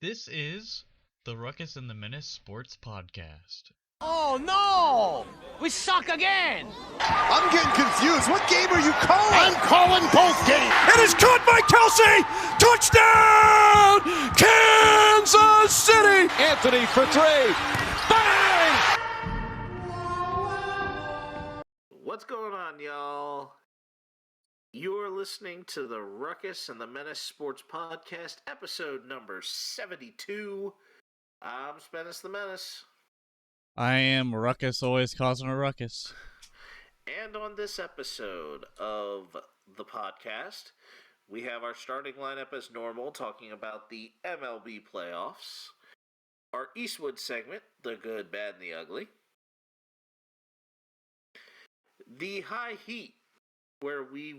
This is the Ruckus and The Menace Sports Podcast. Oh no! We suck again! I'm getting confused. What game are you calling? I'm calling both games. It is caught by Kelsey! Touchdown! Kansas City! Anthony for three. Bang! What's going on, y'all? You're listening to the Ruckus and The Menace Sports Podcast, episode number 72. I'm Ruckus the Menace. I am Ruckus, always causing a ruckus. And on this episode of the podcast, we have our starting lineup as normal, talking about the MLB playoffs, our Eastwood segment, the good, bad, and the ugly, the high heat, where we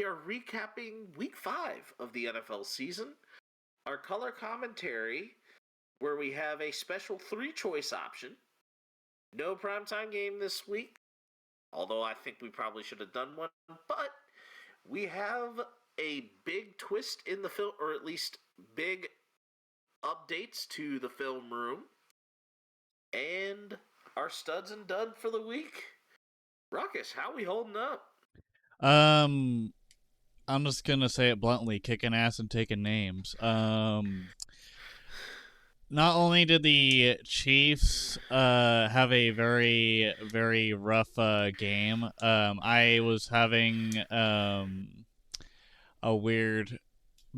are recapping week 5 of the NFL season, our color commentary, where we have a special 3-choice option, no primetime game this week, although I think we probably should have done one, but we have a big twist in the film, or at least big updates to the film room, and our studs and dud for the week. Ruckus, how we holding up? I'm just gonna say it bluntly, kicking ass and taking names. Not only did the Chiefs have a very, very rough game, I was having a weird,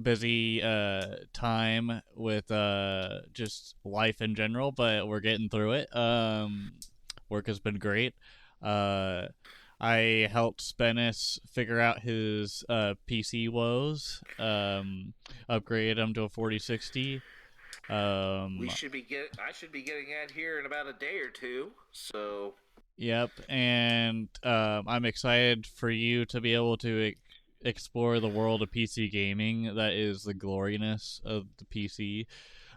busy time with just life in general, but we're getting through it. Work has been great. I helped Spennis figure out his PC woes, upgrade him to a 4060. I should be getting that here in about a day or two. So. Yep, and I'm excited for you to be able to explore the world of PC gaming. That is the gloriness of the PC.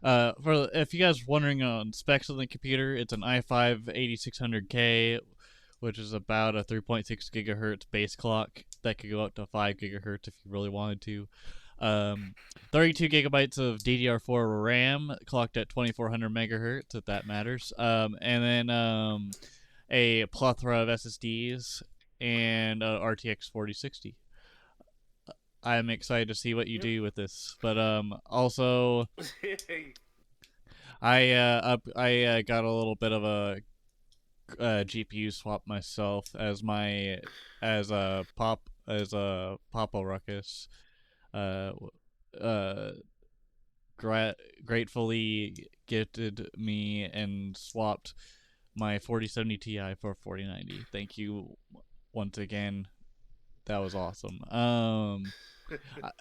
If you guys are wondering on specs of the computer, it's an i5 8600K, which is about a 3.6 gigahertz base clock that could go up to 5 gigahertz if you really wanted to. 32 gigabytes of DDR4 RAM, clocked at 2400 megahertz, if that matters. And then a plethora of SSDs and RTX 4060. I'm excited to see what you do with this, but also I got a little bit of a GPU swap myself as a Papa Ruckus. Gratefully gifted me and swapped my 4070 Ti for 4090. Thank you once again. That was awesome.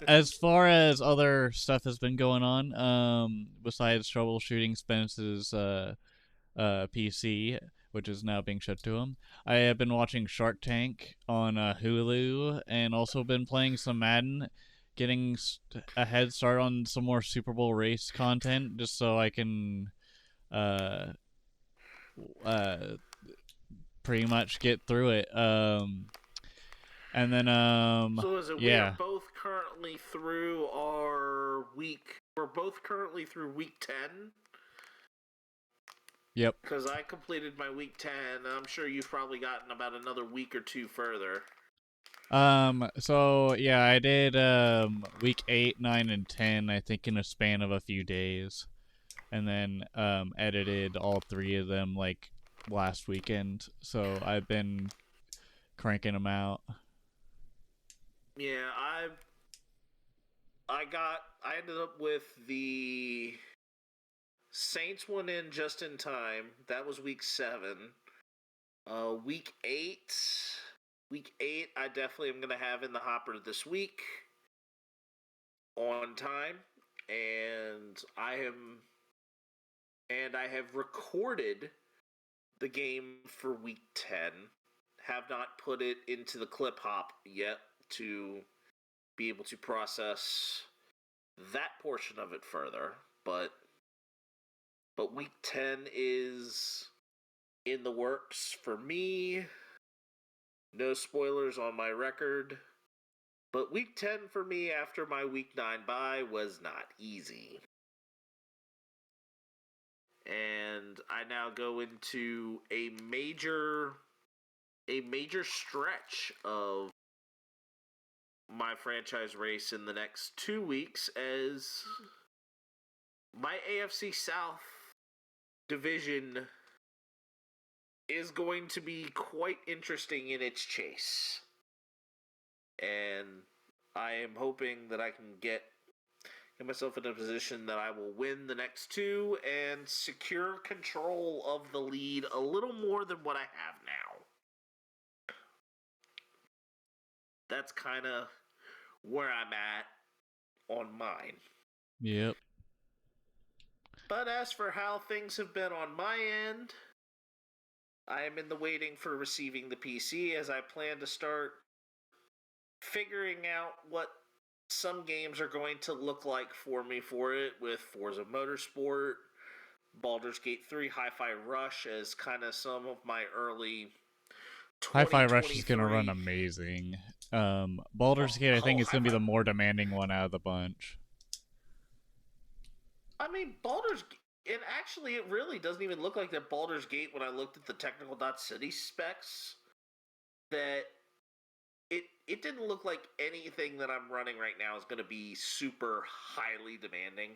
As far as other stuff has been going on, besides troubleshooting Spence's PC, which is now being shipped to him, I have been watching Shark Tank on Hulu, and also been playing some Madden, getting a head start on some more Super Bowl race content, just so I can pretty much get through it. And then So is it? yeah. We are both currently through our week. We're both currently through week 10. Yep. Because I completed my week 10, and I'm sure you've probably gotten about another week or two further. So yeah, I did week 8, 9, and 10, I think, in a span of a few days, and then edited all 3 of them like last weekend. So I've been cranking them out. Yeah, I ended up with the Saints one in just in time. That was week 7. Week 8, I definitely am gonna have in the hopper this week on time, and I have recorded the game for week 10. Have not put it into the clip hop yet to be able to process that portion of it further, but week 10 is in the works for me. No spoilers on my record, but week 10 for me after my week 9 bye was not easy. and I now go into a major stretch of my franchise race in the next 2 weeks, as my AFC South division is going to be quite interesting in its chase. And I am hoping that I can get myself in a position that I will win the next two and secure control of the lead a little more than what I have now. That's kind of where I'm at on mine. Yep. But as for how things have been on my end, I am in the waiting for receiving the PC, as I plan to start figuring out what some games are going to look like for me for it, with Forza Motorsport, Baldur's Gate 3, Hi-Fi Rush as kind of some of my early Hi-Fi Rush is going to run amazing. Baldur's Gate, I think, is going to be the more demanding one out of the bunch. I mean, Baldur's Gate, and actually it really doesn't even look like that Baldur's Gate when I looked at the technical.city specs, that it didn't look like anything that I'm running right now is going to be super highly demanding.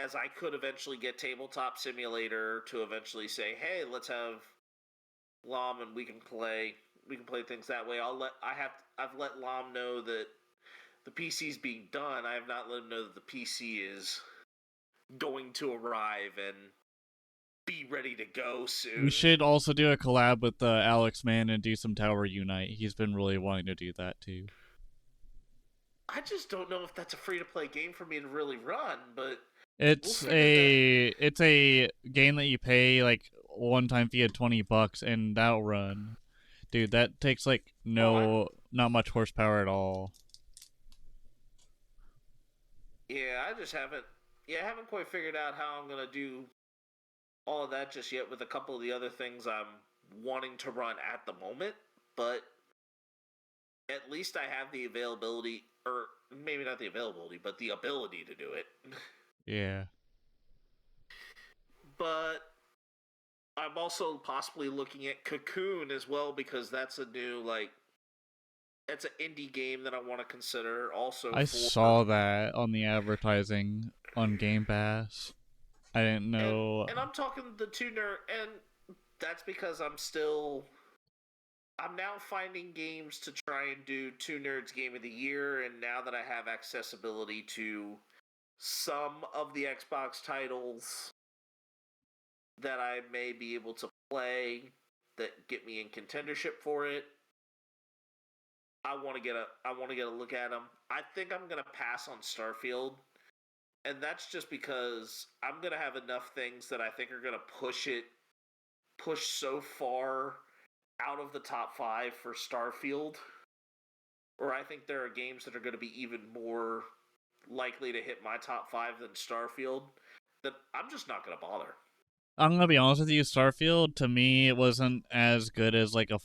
As I could eventually get Tabletop Simulator to eventually say, hey, let's have LOM and we can play things that way. I've let LOM know that the PC's being done. I have not let him know that the PC is going to arrive and be ready to go soon. We should also do a collab with Alex Mann and do some Tower Unite. He's been really wanting to do that too. I just don't know if that's a free-to-play game for me to really run, but it's a game that you pay like one-time fee of $20 and that'll run. Dude, that takes like not much horsepower at all. Yeah, I haven't quite figured out how I'm gonna do all of that just yet with a couple of the other things I'm wanting to run at the moment, but at least I have the availability, or maybe not the availability, but the ability to do it. Yeah. But I'm also possibly looking at Cocoon as well, because that's a new, that's an indie game that I want to consider also. I saw that on the advertising on Game Pass. I didn't know. And I'm talking the tuner, and that's because I'm now finding games to try and do Two Nerds Game of the Year, and now that I have accessibility to some of the Xbox titles that I may be able to play that get me in contendership for it, I want to get a look at them. I think I'm going to pass on Starfield, and that's just because I'm going to have enough things that I think are going to push so far out of the top 5 for Starfield, or I think there are games that are going to be even more likely to hit my top 5 than Starfield, that I'm just not going to bother. I'm gonna be honest with you. Starfield, to me, it wasn't as good as the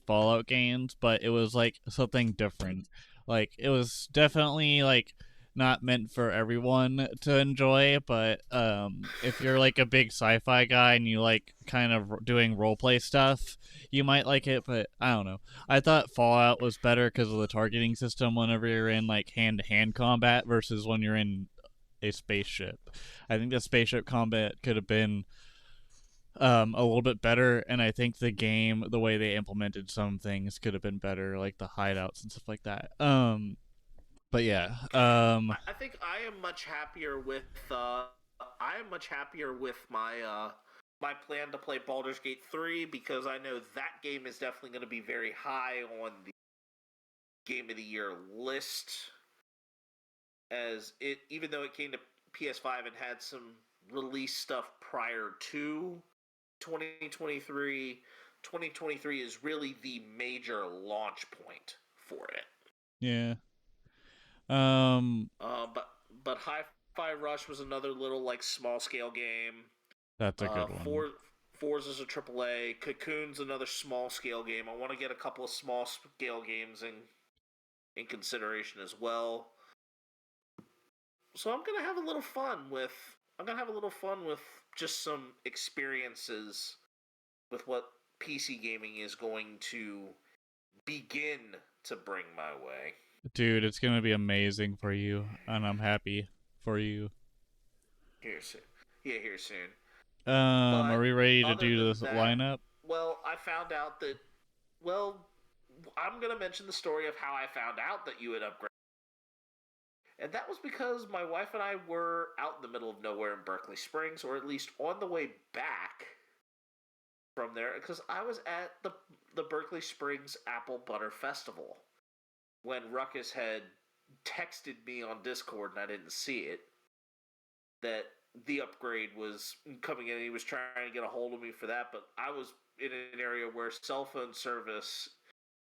Fallout games, but it was like something different. Like, it was definitely like not meant for everyone to enjoy, but if you're like a big sci-fi guy and you like kind of doing roleplay stuff, you might like it. But I don't know. I thought Fallout was better because of the targeting system whenever you're in like hand-to-hand combat versus when you're in a spaceship. I think the spaceship combat could have been a little bit better, and I think the game, the way they implemented some things, could have been better, like the hideouts and stuff like that. But yeah, I think I am much happier with my my plan to play Baldur's Gate 3, because I know that game is definitely going to be very high on the Game of the Year list, as it, even though it came to PS5 and had some release stuff prior to 2023, 2023 is really the major launch point for it. yeah. But Hi-Fi Rush was another little like small scale game. That's a good one. Forza's a AAA. Cocoon's another small scale game. I want to get a couple of small scale games in consideration as well. So I'm gonna have a little fun with. Just some experiences with what PC gaming is going to begin to bring my way. Dude, it's gonna be amazing for you, and I'm happy for you. Here soon. Yeah, here soon. Are But we ready to other do than this that, lineup? well, I found out that. Well, I'm gonna mention the story of how I found out that you had upgraded. And that was because my wife and I were out in the middle of nowhere in Berkeley Springs, or at least on the way back from there, because I was at the Berkeley Springs Apple Butter Festival when Ruckus had texted me on Discord and I didn't see it, that the upgrade was coming in and he was trying to get a hold of me for that, but I was in an area where cell phone service,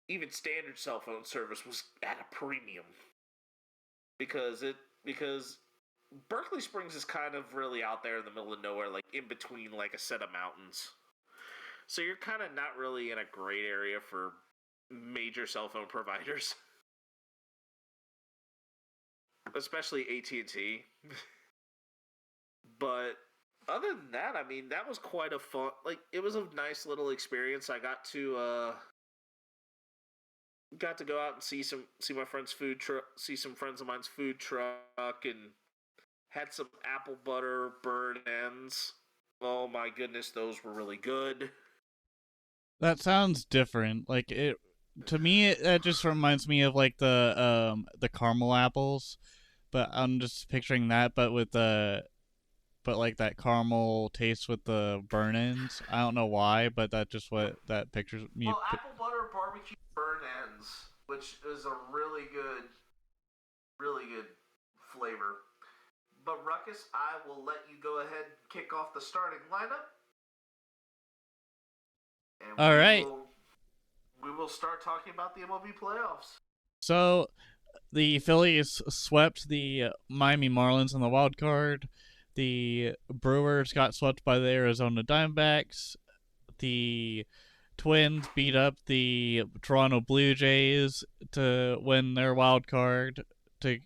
even standard cell phone service, was at a premium. Because Berkeley Springs is kind of really out there in the middle of nowhere, like in between like a set of mountains. So you're kind of not really in a great area for major cell phone providers, especially AT&T. But other than that, I mean, that was quite a fun. Like, it was a nice little experience. I got to go out and see my friend's food truck, see some friends of mine's food truck, and had some apple butter burn ends. Oh my goodness, those were really good. That sounds different. Like it to me, that just reminds me of like the caramel apples. But I'm just picturing that, but with but like that caramel taste with the burn ends. I don't know why, but that's just what that pictures me. Well, apple butter barbecue burn ends, which is a really good flavor. But Ruckus, I will let you go ahead and kick off the starting lineup. And All right. We will start talking about the MLB playoffs. So the Phillies swept the Miami Marlins in the wild card. The Brewers got swept by the Arizona Diamondbacks. The Twins beat up the Toronto Blue Jays to win their wild card to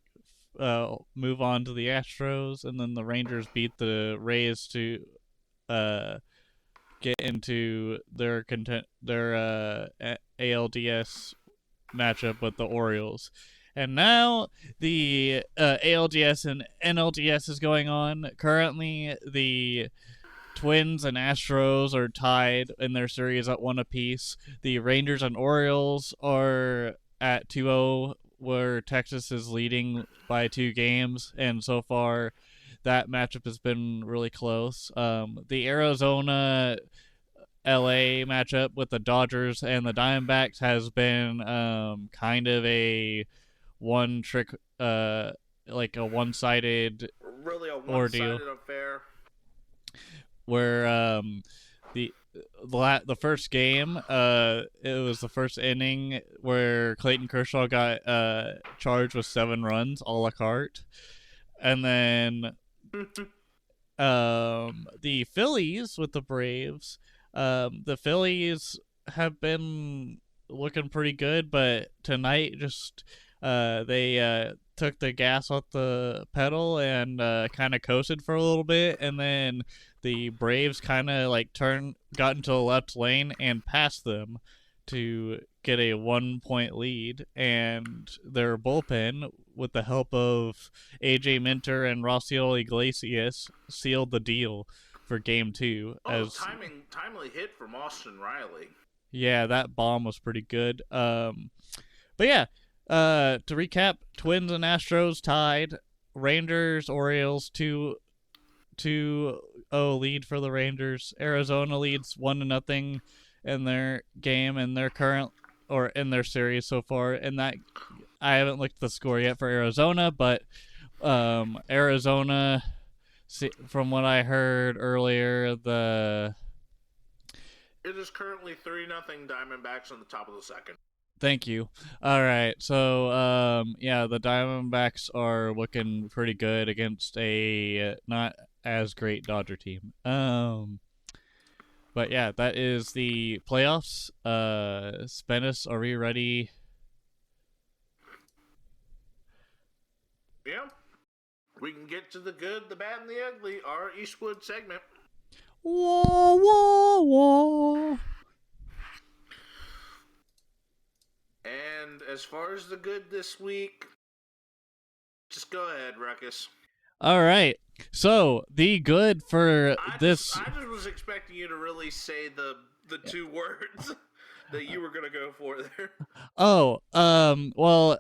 move on to the Astros, and then the Rangers beat the Rays to get into their ALDS matchup with the Orioles. And now the ALDS and NLDS is going on. Currently, the Twins and Astros are tied in their series at 1 apiece. The Rangers and Orioles are at 2-0, where Texas is leading by 2 games, and so far that matchup has been really close. The Arizona LA matchup with the Dodgers and the Diamondbacks has been kind of a one trick, like a one-sided Really a ordeal. one-sided affair. Where the first game, it was the first inning where Clayton Kershaw got charged with 7 runs a la carte, and then the Phillies with the Braves. The Phillies have been looking pretty good, but tonight just they took the gas off the pedal and kind of coasted for a little bit, and then the Braves kind of like got into the left lane and passed them to get a 1-point lead, and their bullpen, with the help of AJ Minter and Rossiel Iglesias, sealed the deal for Game 2. Timely hit from Austin Riley. Yeah, that bomb was pretty good. But yeah, to recap, Twins and Astros tied. Rangers, Orioles 2-0 lead for the Rangers. Arizona leads 1-0 in their game in their in their series so far. And that I haven't looked at the score yet for Arizona, but Arizona, from what I heard earlier, it is currently 3-0 Diamondbacks on the top of the second. Thank you. All right. So, yeah, the Diamondbacks are looking pretty good against a not as great Dodger team. But yeah, that is the playoffs. Spennis, are we ready? Yeah. we can get to the good, the bad, and the ugly, our Eastwood segment. Whoa, whoa, whoa. And as far as the good this week, just go ahead, Ruckus. All right. So the good for this. I just was expecting you to really say the two words that you were gonna go for there. Oh, well,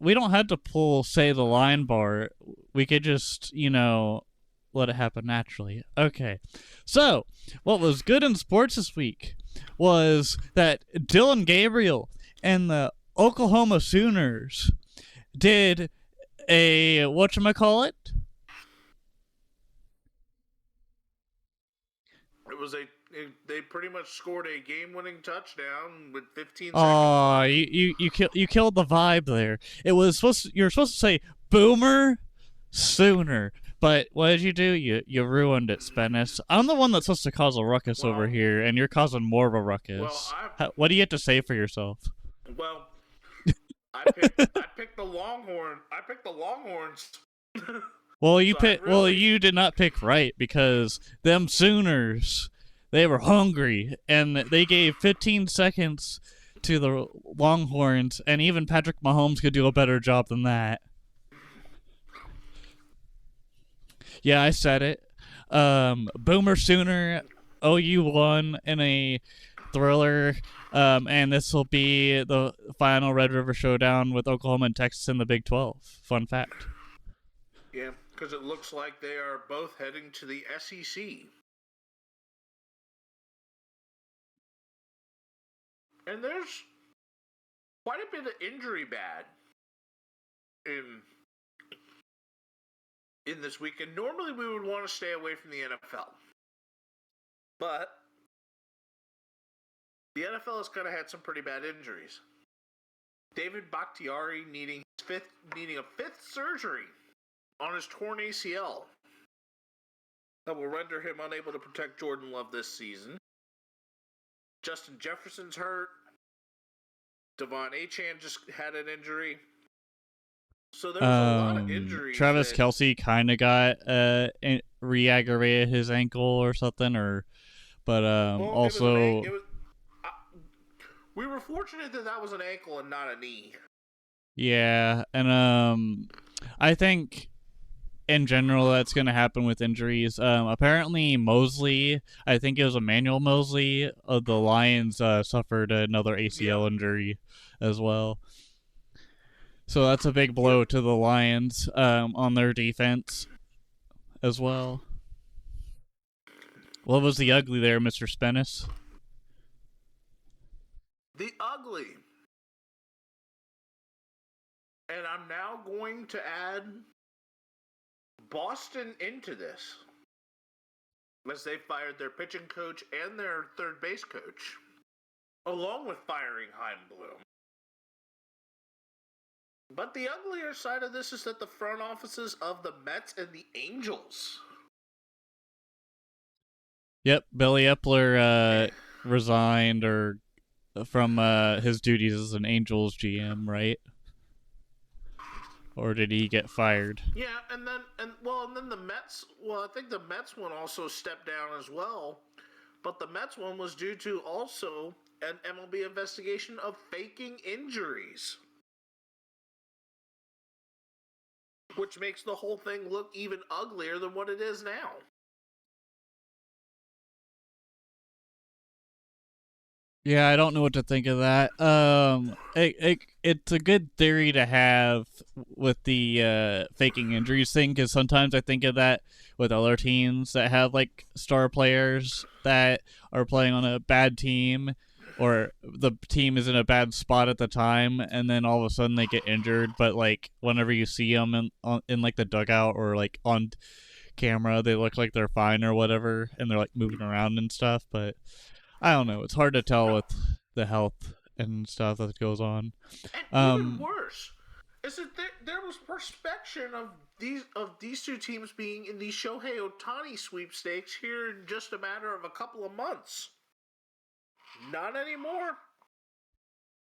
we don't have to say the line bar. We could just, let it happen naturally. Okay. So, what was good in sports this week was that Dylan Gabriel and the Oklahoma Sooners did a, whatchamacallit? It was they pretty much scored a game-winning touchdown with 15 seconds. Oh, you killed the vibe there. You were supposed to say Boomer Sooner, but what did you do? You ruined it, Spennis. I'm the one that's supposed to cause a ruckus over here, and you're causing more of a ruckus. What do you have to say for yourself? Well, I picked the Longhorn. I picked the Longhorns. Well, you did not pick right, because them Sooners, they were hungry, and they gave 15 seconds to the Longhorns, and even Patrick Mahomes could do a better job than that. Yeah, I said it. Boomer Sooner, OU won in a thriller, and this will be the final Red River Showdown with Oklahoma and Texas in the Big 12. Fun fact. Yeah, because it looks like they are both heading to the SEC. And there's quite a bit of injury bad in this week, and normally we would want to stay away from the NFL. But the NFL has kind of had some pretty bad injuries. David Bakhtiari needing a fifth surgery on his torn ACL that will render him unable to protect Jordan Love this season. Justin Jefferson's hurt. Devon Achane just had an injury. So there's a lot of injuries. Travis Kelce kind of got re-aggravated his ankle or something, also we were fortunate that was an ankle and not a knee. Yeah, and I think in general that's going to happen with injuries. Apparently Mosley, I think it was Emmanuel Mosley of the Lions, suffered another ACL injury as well. So that's a big blow to the Lions on their defense as well. What was the ugly there, Mr. Spennis? The ugly. And I'm now going to add Boston into this, as they fired their pitching coach and their third base coach, along with firing Chaim Bloom. But the uglier side of this is that the front offices of the Mets and the Angels. Yep, Billy Epler resigned from his duties as an Angels GM, right? Or did he get fired? Yeah, and then the Mets. Well, I think the Mets one also stepped down as well, but the Mets one was due to also an MLB investigation of faking injuries, which makes the whole thing look even uglier than what it is now. Yeah, I don't know what to think of that. It's a good theory to have with the faking injuries thing, because sometimes I think of that with other teams that have like star players that are playing on a bad team, or the team is in a bad spot at the time, and then all of a sudden they get injured. But like whenever you see them in like the dugout or like on camera, they look like they're fine or whatever, and they're like moving around and stuff. But I don't know. It's hard to tell with the health and stuff that goes on. And even worse is that there was perspection of these two teams being in the Shohei Ohtani sweepstakes here in just a matter of a couple of months. Not anymore.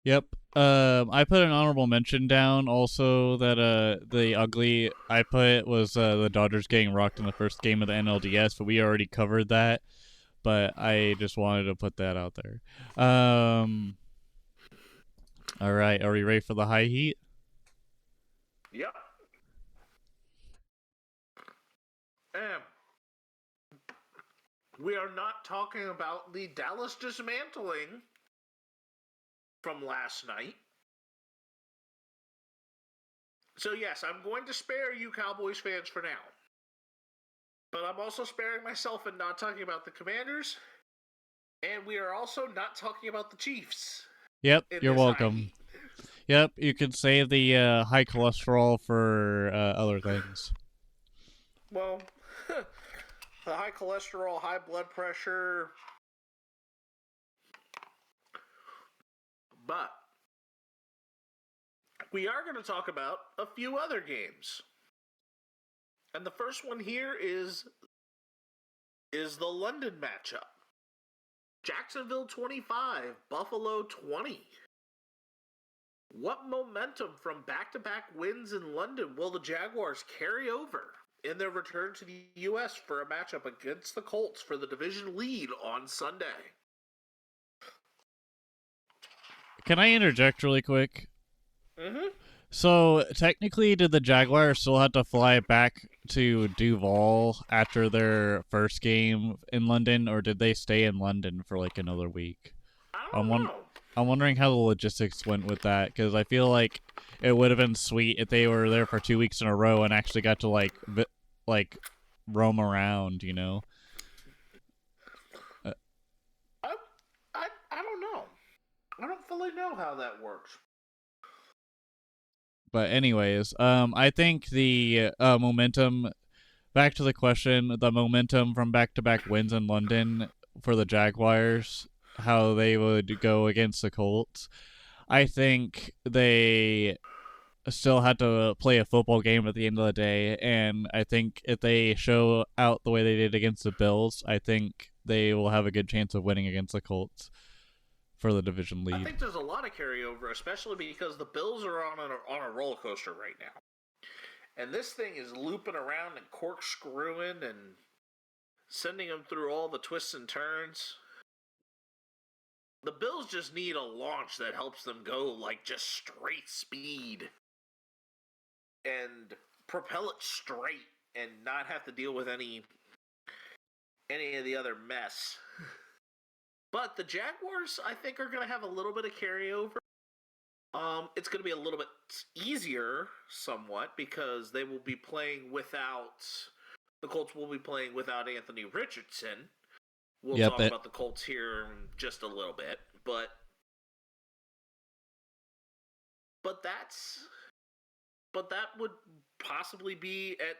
Yep. I put an honorable mention down also that the ugly I put was the Dodgers getting rocked in the first game of the NLDS, but we already covered that. But I just wanted to put that out there. All right, are we ready for the high heat? Yep. And we are not talking about the Dallas dismantling from last night. So yes, I'm going to spare you Cowboys fans for now. But I'm also sparing myself and not talking about the Commanders. And we are also not talking about the Chiefs. Yep, in you're this high welcome. heat. Yep, you could save the high cholesterol for other things. Well, the high cholesterol, high blood pressure. But we are going to talk about a few other games. And the first one here is the London matchup. Jacksonville 25, Buffalo 20. What momentum from back-to-back wins in London will the Jaguars carry over in their return to the U.S. for a matchup against the Colts for the division lead on Sunday? Can I interject really quick? Mm-hmm. So, technically, did the Jaguars still have to fly back to Duval after their first game in London, or did they stay in London for like another week? I don't know. I'm wondering how the logistics went with that, because I feel like it would have been sweet if they were there for 2 weeks in a row and actually got to like roam around, you know? I don't know. I don't fully know how that works. But anyways, I think the momentum. Back to the question, the momentum from back-to-back wins in London for the Jaguars, how they would go against the Colts. I think they still had to play a football game at the end of the day, and I think if they show out the way they did against the Bills, I think they will have a good chance of winning against the Colts for the division lead. I think there's a lot of carryover, especially because the Bills are on a roller coaster right now. And this thing is looping around and corkscrewing and sending them through all the twists and turns. The Bills just need a launch that helps them go like just straight speed and propel it straight and not have to deal with any of the other mess. But the Jaguars, I think, are going to have a little bit of carryover. It's going to be a little bit easier, somewhat, because they will be playing without. The Colts will be playing without Anthony Richardson. We'll talk about the Colts here in just a little bit, but that would possibly be at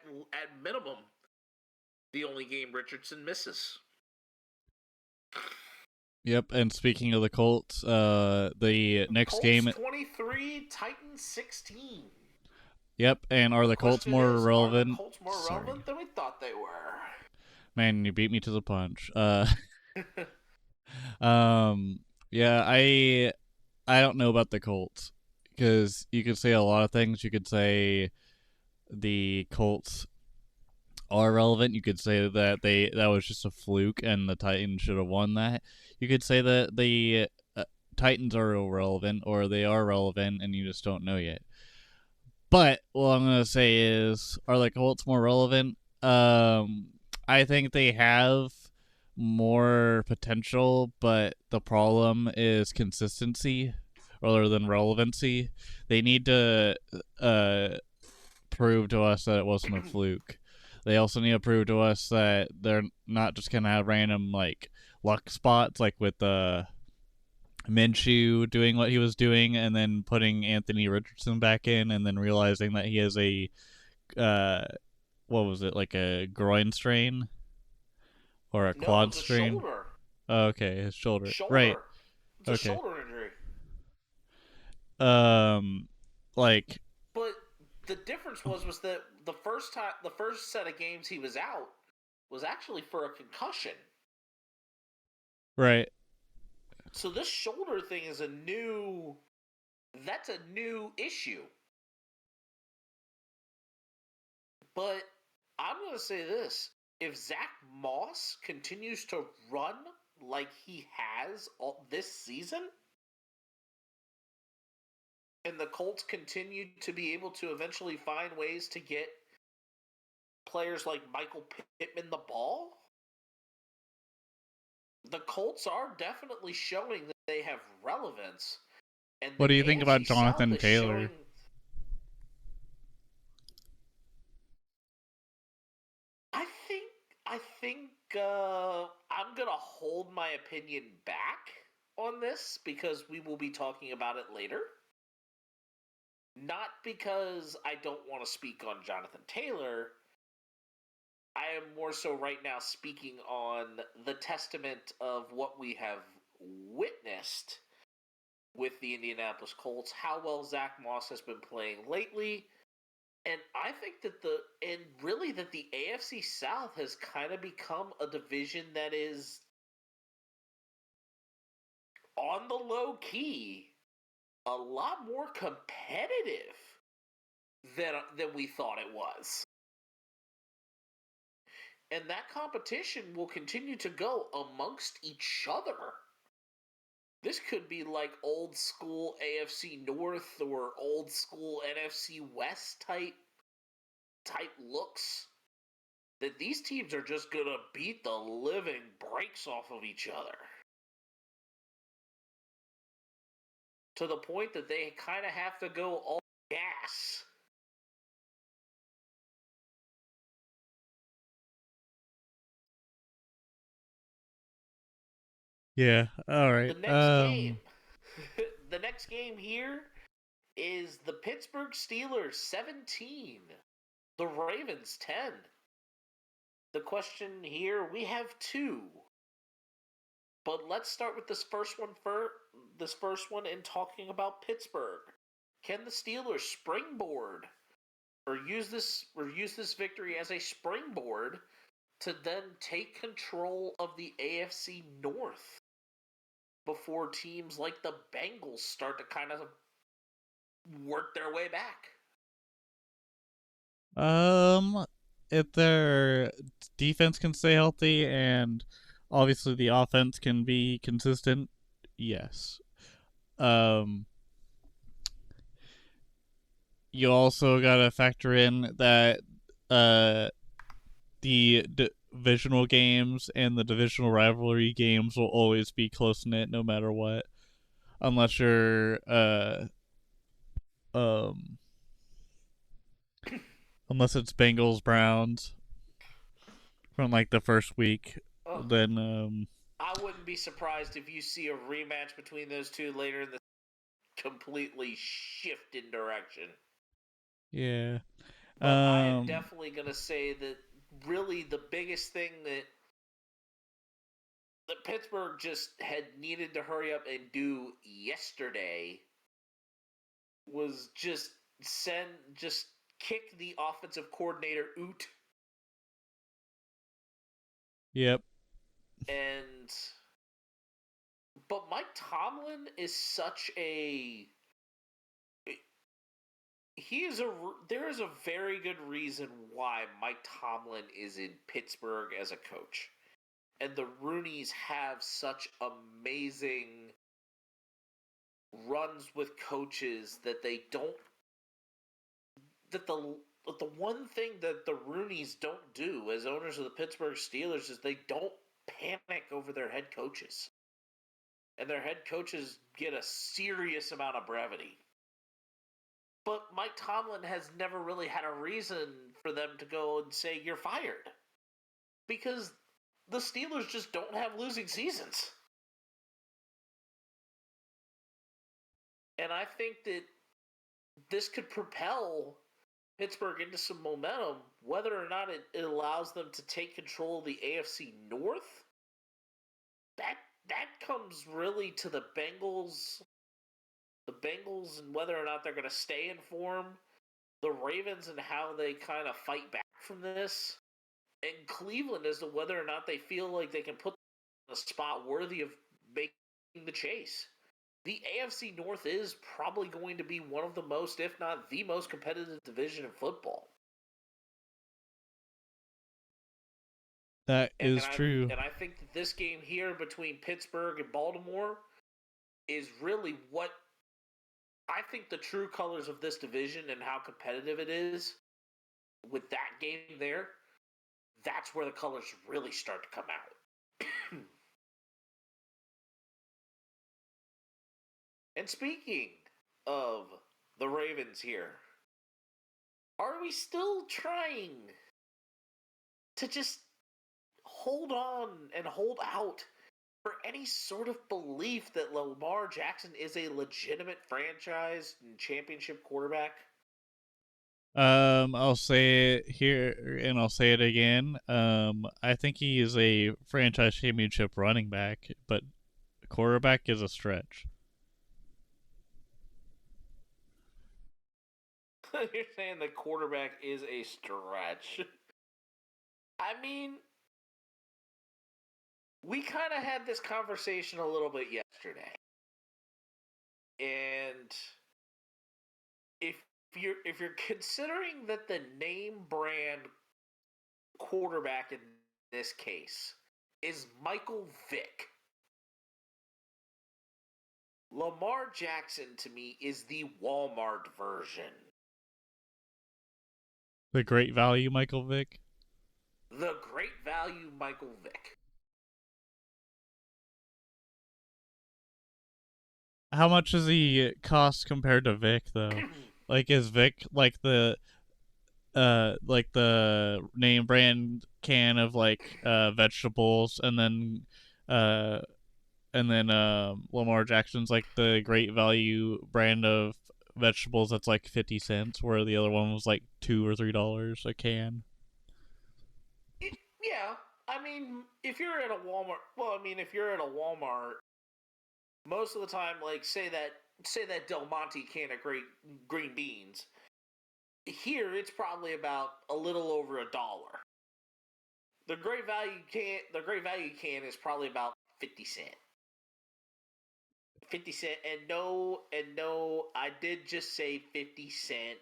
minimum the only game Richardson misses. Yep, and speaking of the Colts, the next Colts game 23, Titans 16. Yep, and are the Colts more relevant? Are the Colts more relevant than we thought they were? Man, you beat me to the punch. Yeah, I don't know about the Colts because you could say a lot of things. You could say the Colts are relevant. You could say that that was just a fluke and the Titans should have won that. You could say that the Titans are irrelevant or they are relevant and you just don't know yet. But what I'm gonna say is, are the Colts more relevant? I think they have more potential, but the problem is consistency rather than relevancy. They need to prove to us that it wasn't a fluke. They also need to prove to us that they're not just gonna have random like luck spots, like with Minshew doing what he was doing, and then putting Anthony Richardson back in, and then realizing that he has a what was it, like a groin strain or a quad strain? Shoulder. Oh, okay, his shoulder. Right. It's a shoulder injury. Like. But the difference was that the first set of games he was out was actually for a concussion. Right. So this shoulder thing is a new That's a new issue. But I'm going to say this. If Zach Moss continues to run like he has this season, and the Colts continue to be able to eventually find ways to get players like Michael Pittman the ball, the Colts are definitely showing that they have relevance. And What do you think about Jonathan South Taylor? Showing... I think I'm gonna hold my opinion back on this because we will be talking about it later. Not because I don't want to speak on Jonathan Taylor. I am more so right now speaking on the testament of what we have witnessed with the Indianapolis Colts, how well Zach Moss has been playing lately. And I think that the AFC South has kind of become a division that is on the low key a lot more competitive than we thought it was. And that competition will continue to go amongst each other. This could be like old school AFC North or old school NFC West type looks. That these teams are just going to beat the living breaks off of each other. To the point that they kind of have to go all gas. Yeah, alright. The next game here is the Pittsburgh Steelers 17, the Ravens 10. The question here, we have two. But let's start with this first one in talking about Pittsburgh. Can the Steelers springboard or use this victory as a springboard to then take control of the AFC North before teams like the Bengals start to kind of work their way back? If their defense can stay healthy and obviously the offense can be consistent, yes. You also gotta factor in that the divisional games and the divisional rivalry games will always be close knit no matter what, unless you're unless it's Bengals Browns from like the first week. Then I wouldn't be surprised if you see a rematch between those two later in the completely shift in direction. Yeah. But I am definitely going to say that really the biggest thing that Pittsburgh just had needed to hurry up and do yesterday was just kick the offensive coordinator out. Yep. But Mike Tomlin is such a... There is a very good reason why Mike Tomlin is in Pittsburgh as a coach. And the Rooneys have such amazing runs with coaches that they don't... That the one thing that the Rooneys don't do as owners of the Pittsburgh Steelers is they don't panic over their head coaches. And their head coaches get a serious amount of brevity. But Mike Tomlin has never really had a reason for them to go and say, you're fired. Because the Steelers just don't have losing seasons. And I think that this could propel Pittsburgh into some momentum, whether or not it allows them to take control of the AFC North. That comes really to the Bengals and whether or not they're going to stay in form, the Ravens and how they kind of fight back from this, and Cleveland as to whether or not they feel like they can put a spot worthy of making the chase. the AFC North is probably going to be one of the most, if not the most competitive division in football. That is true. And I think that this game here between Pittsburgh and Baltimore is really what I think the true colors of this division and how competitive it is with that game there. That's where the colors really start to come out. And speaking of the Ravens here, are we still trying to just hold on and hold out for any sort of belief that Lamar Jackson is a legitimate franchise and championship quarterback? I'll say it here and I'll say it again. I think he is a franchise championship running back, but quarterback is a stretch. You're saying the quarterback is a stretch. I mean, we kind of had this conversation a little bit yesterday. And if you're considering that the name brand quarterback in this case is Michael Vick, Lamar Jackson to me is the Walmart version. The great value Michael Vick. The great value Michael Vick. How much does he cost compared to Vic though? Like is Vic like the name brand can of like vegetables and then Lamar Jackson's like the great value brand of vegetables that's like 50 cents where the other one was like $2 or $3 a can. Yeah, I mean, if you're at a Walmart, most of the time, like say that Del Monte can of green beans. Here, it's probably about a little over $1. The great value can is probably about 50 cent. 50 cent, and no, I did just say 50 cent.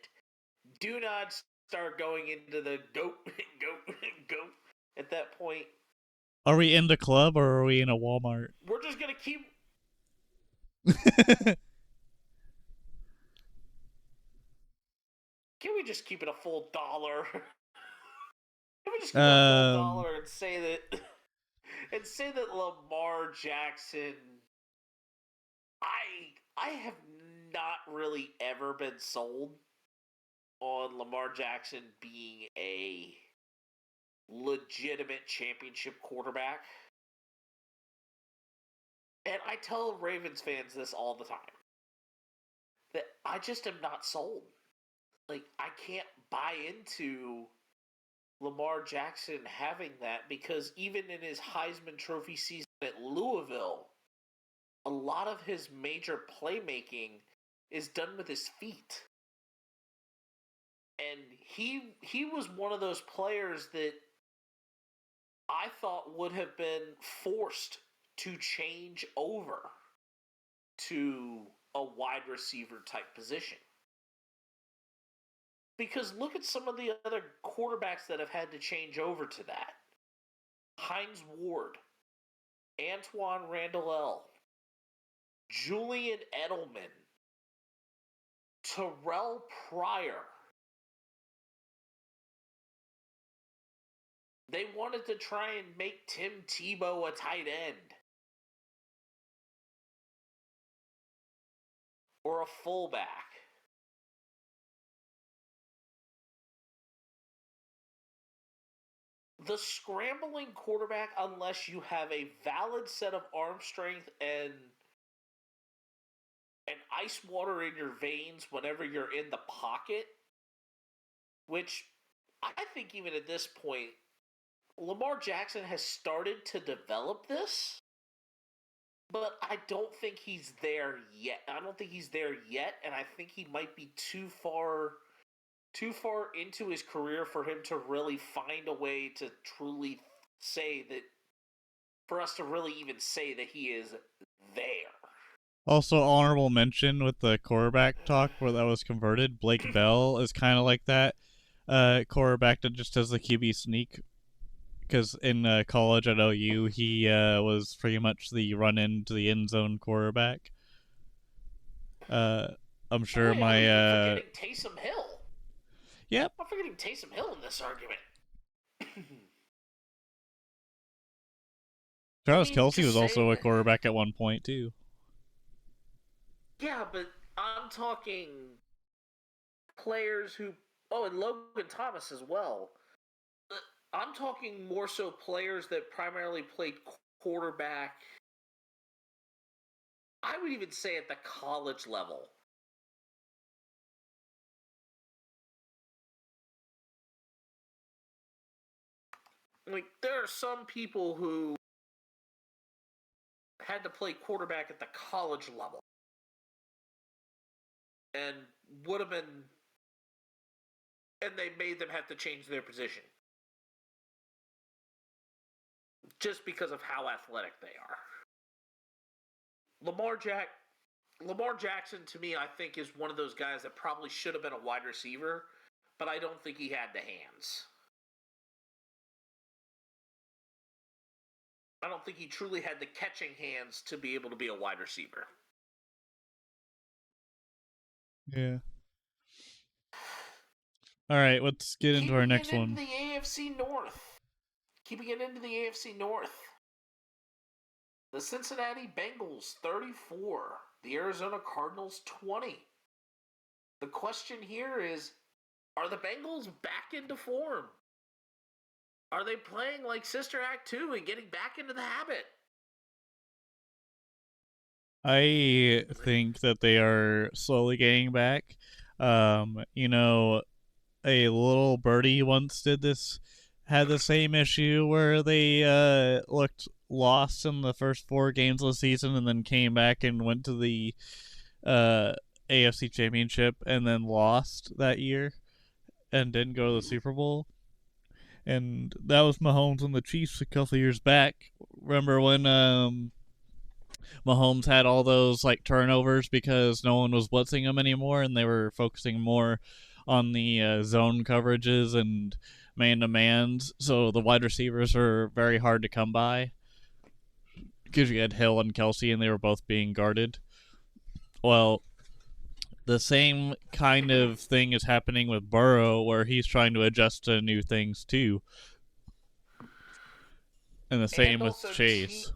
Do not start going into the go at that point. Are we in the club or are we in a Walmart? We're just gonna keep. Can we just keep it a full dollar? Can we just keep it a full dollar and say that Lamar Jackson? I have not really ever been sold on Lamar Jackson being a legitimate championship quarterback. And I tell Ravens fans this all the time. That I just am not sold. Like, I can't buy into Lamar Jackson having that because even in his Heisman Trophy season at Louisville, a lot of his major playmaking is done with his feet. And he was one of those players that I thought would have been forced to change over to a wide receiver type position. Because look at some of the other quarterbacks that have had to change over to that. Hines Ward, Antoine Randall, Julian Edelman, Terrell Pryor. They wanted to try and make Tim Tebow a tight end. Or a fullback. The scrambling quarterback, unless you have a valid set of arm strength and ice water in your veins whenever you're in the pocket, which I think even at this point, Lamar Jackson has started to develop this, but I don't think he's there yet. And I think he might be too far into his career for him to really find a way to truly say that, for us to really even say that he is there. Also, honorable mention with the quarterback talk where that was converted. Blake Bell is kind of like that quarterback that just does the QB sneak. Because in college at OU, he was pretty much the run into the end zone quarterback. I'm sure Wait, I'm my even forgetting Taysom Hill. yep. I'm forgetting Taysom Hill in this argument. Travis Kelsey just was also a saying. quarterback at one point too. Yeah, but I'm talking players who. Oh, and Logan Thomas as well. I'm talking more so players that primarily played quarterback. I would even say at the college level. Like, there are some people who had to play quarterback at the college level and would have been. And they made them have to change their position. Just because of how athletic they are. Lamar Jackson, to me, I think, is one of those guys that probably should have been a wide receiver, but I don't think he had the hands. I don't think he truly had the catching hands to be able to be a wide receiver. Yeah. All right, let's get into our next one. Keeping it into the AFC North. The Cincinnati Bengals 34, the Arizona Cardinals 20. The question here is, are the Bengals back into form? Are they playing like Sister Act 2 and getting back into the habit? I think that they are slowly getting back. You know, a little birdie once had the same issue where they looked lost in the first 4 games of the season and then came back and went to the uh, AFC Championship and then lost that year and didn't go to the Super Bowl. And that was Mahomes and the Chiefs a couple years back. Remember when Mahomes had all those like turnovers because no one was blitzing him anymore, and they were focusing more on the zone coverages and man-to-mans. So the wide receivers are very hard to come by because you had Hill and Kelsey, and they were both being guarded. Well, the same kind of thing is happening with Burrow, where he's trying to adjust to new things too. And the same with Chase.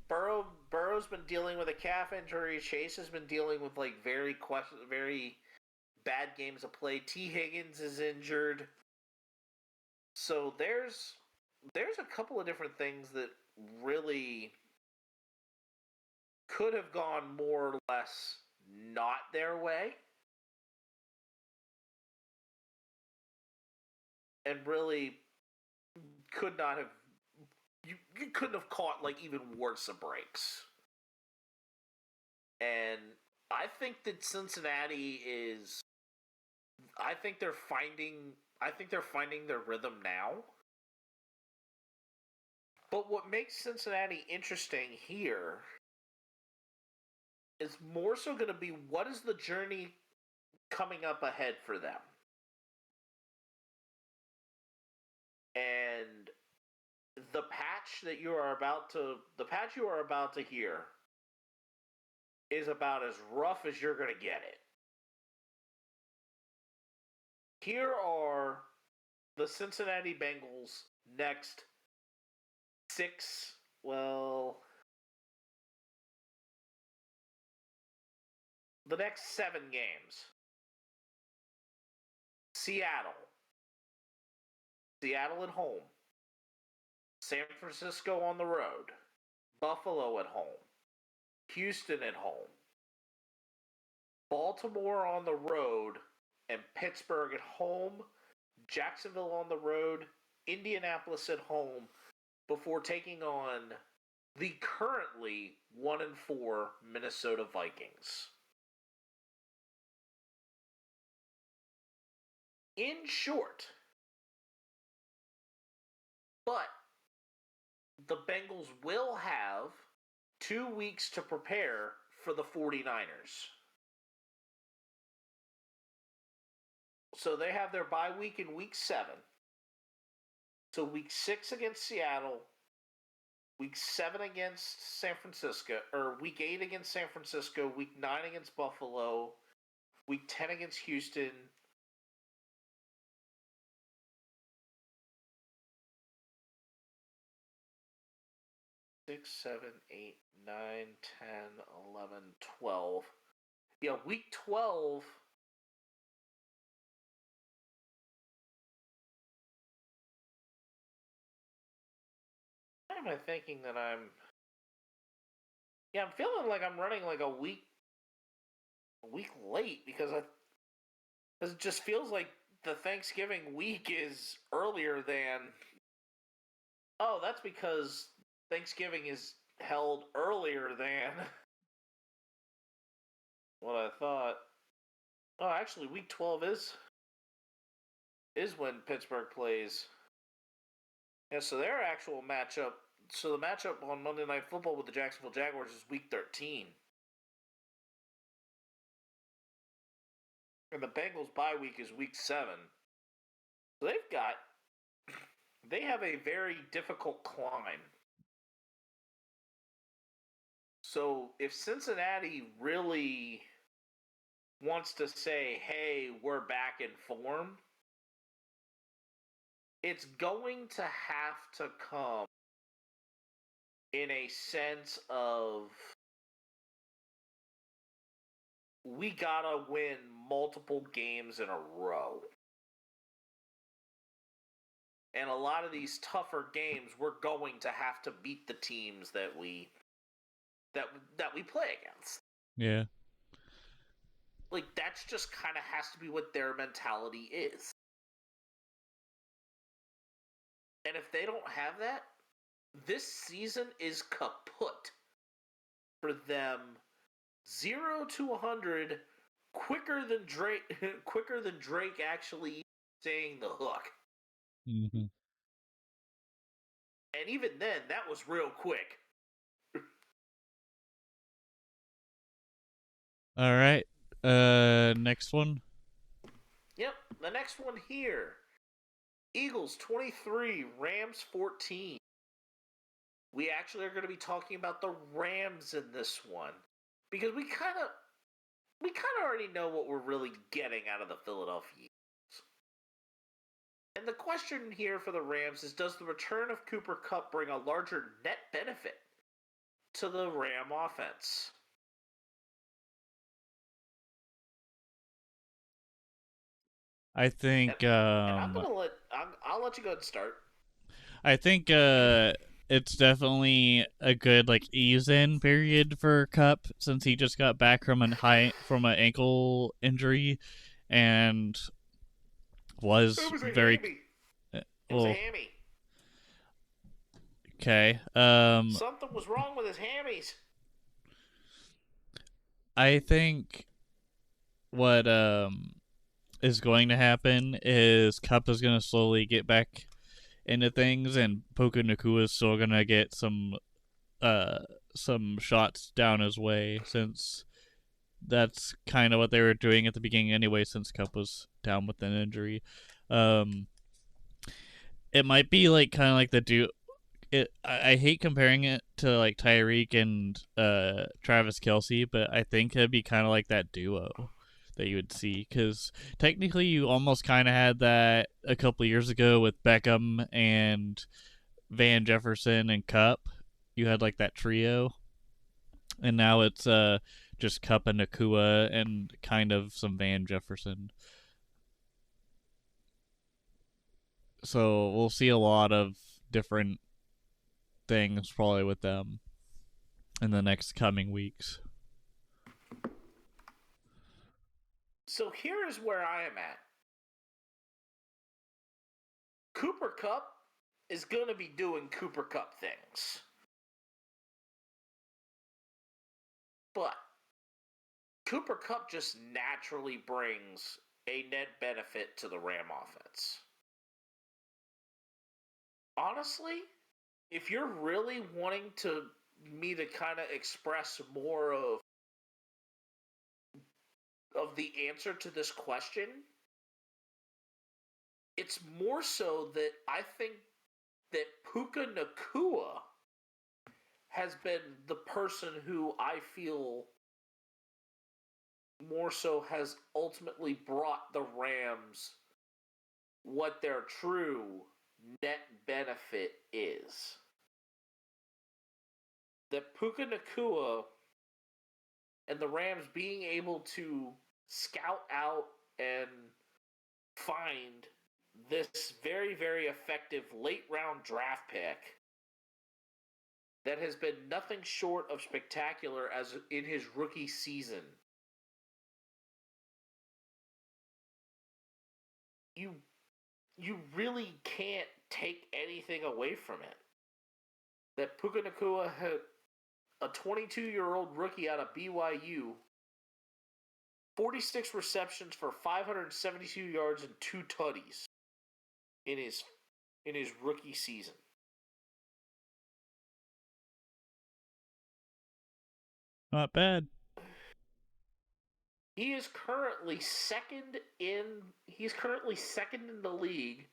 Burrow's been dealing with a calf injury. Chase has been dealing with like very bad games of play. T. Higgins is injured. So there's a couple of different things that really could have gone more or less not their way. And really could not have you couldn't have caught like even worse of breaks. And I think that Cincinnati is I think they're finding their rhythm now. But what makes Cincinnati interesting here is more so going to be what is the journey coming up ahead for them. And the patch you are about to hear is about as rough as you're going to get it. Here are the Cincinnati Bengals' next the next 7 games. Seattle at home. San Francisco on the road. Buffalo at home. Houston at home. Baltimore on the road and Pittsburgh at home. Jacksonville on the road. Indianapolis at home before taking on the currently 1-4 Minnesota Vikings. In short, but the Bengals will have 2 weeks to prepare for the 49ers. So they have their bye week in week 7. So week 6 against Seattle, week 7 against San Francisco, or week 8 against San Francisco, week 9 against Buffalo, week 10 against Houston. Six, 7, 8, 9, 10, 11, 12. Yeah, week 12. Why am I thinking that I'm... Yeah, I'm feeling like I'm running like a week late because it just feels like the Thanksgiving week is earlier than... Oh, that's because Thanksgiving is held earlier than what I thought. Oh, actually, week 12 is when Pittsburgh plays. Yeah, so their actual matchup... So the matchup on Monday Night Football with the Jacksonville Jaguars is week 13. And the Bengals bye week is week 7. So they have a very difficult climb. So if Cincinnati really wants to say, hey, we're back in form, it's going to have to come in a sense of we gotta win multiple games in a row. And a lot of these tougher games, we're going to have to beat the teams that we play against. Yeah. Like, that's just kind of has to be what their mentality is. And if they don't have that, this season is kaput for them. 0 to 100 quicker than Drake actually saying the hook. Mm-hmm. And even then, that was real quick. All right. Next one. Yep, the next one here. Eagles 23, Rams 14. We actually are going to be talking about the Rams in this one because we kind of already know what we're really getting out of the Philadelphia Eagles. And the question here for the Rams is, does the return of Cooper Kupp bring a larger net benefit to the Ram offense? I think and I'm gonna I'll let you go ahead and start. I think it's definitely a good like ease in period for Cup since he just got back from an ankle injury and was It was a very hammy. It was well, a hammy. okay. Something was wrong with his hammies. I think what is going to happen is Cup is going to slowly get back into things, and Puka Nakua is still going to get some shots down his way since that's kind of what they were doing at the beginning anyway since Cup was down with an injury. It might be like kind of like I hate comparing it to like Tyreek and Travis Kelce, but I think it'd be kind of like that duo that you would see because technically you almost kind of had that a couple years ago with Beckham and Van Jefferson and Cup. You had like that trio, and now it's just Cup and Nakua and kind of some Van Jefferson. So we'll see a lot of different things probably with them in the next coming weeks. So here is where I am at. Cooper Kupp is going to be doing Cooper Kupp things. But Cooper Kupp just naturally brings a net benefit to the Ram offense. Honestly, if you're really wanting me to kind of express more of of the answer to this question. It's more so that I think that Puka Nacua has been the person who I feel more so has ultimately brought the Rams what their true net benefit is. That Puka Nacua and the Rams being able to scout out and find this very, very effective late-round draft pick that has been nothing short of spectacular as in his rookie season. You really can't take anything away from it. That Puka Nacua had a 22-year-old rookie out of BYU, 46 receptions for 572 yards and 2 tutties in his rookie season. Not bad. He is currently second in the league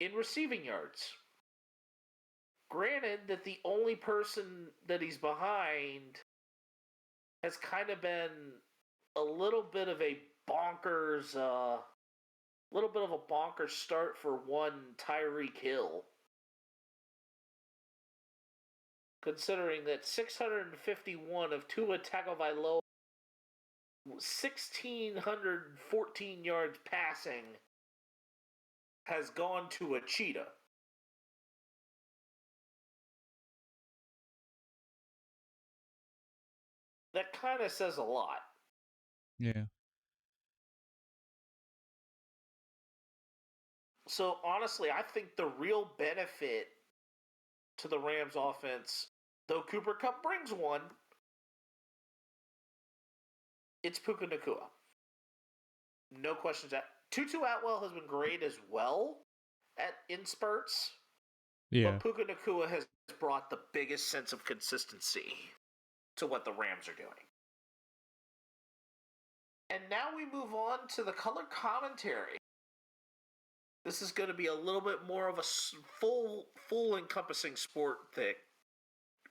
in receiving yards. Granted that the only person that he's behind has kind of been a little bit of a bonkers start for one Tyreek Hill. Considering that 651 of Tua Tagovailoa, 1,614 yards passing has gone to a cheetah. That kind of says a lot. Yeah. So honestly, I think the real benefit to the Rams offense, though Cooper Kupp brings one, it's Puka Nacua. No questions asked. Tutu Atwell has been great as well in spurts. Yeah. But Puka Nacua has brought the biggest sense of consistency to what the Rams are doing. And now we move on to the color commentary. This is going to be a little bit more of a full encompassing sport thing.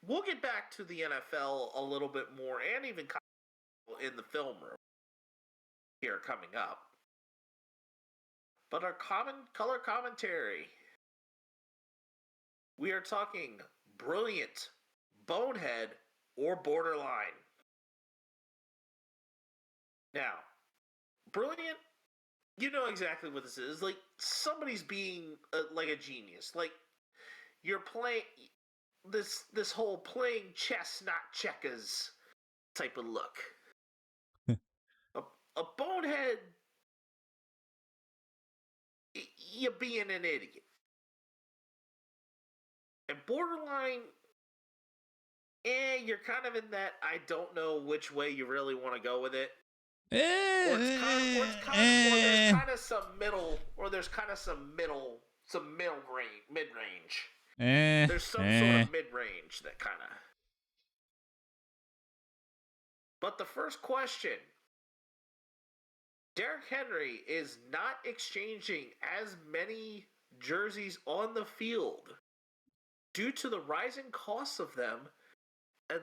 We'll get back to the NFL a little bit more, and even in the film room here coming up. But our color commentary, we are talking brilliant, bonehead, or borderline. Now, brilliant, you know exactly what this is. Like, somebody's being like a genius. Like, you're playing this whole playing chess, not checkers type of look. A bonehead, you're being an idiot. And borderline, you're kind of in that I don't know which way you really want to go with it. Or there's kind of some middle mid-range. There's some sort of mid-range that kind of. But the first question, Derrick Henry is not exchanging as many jerseys on the field due to the rising costs of them and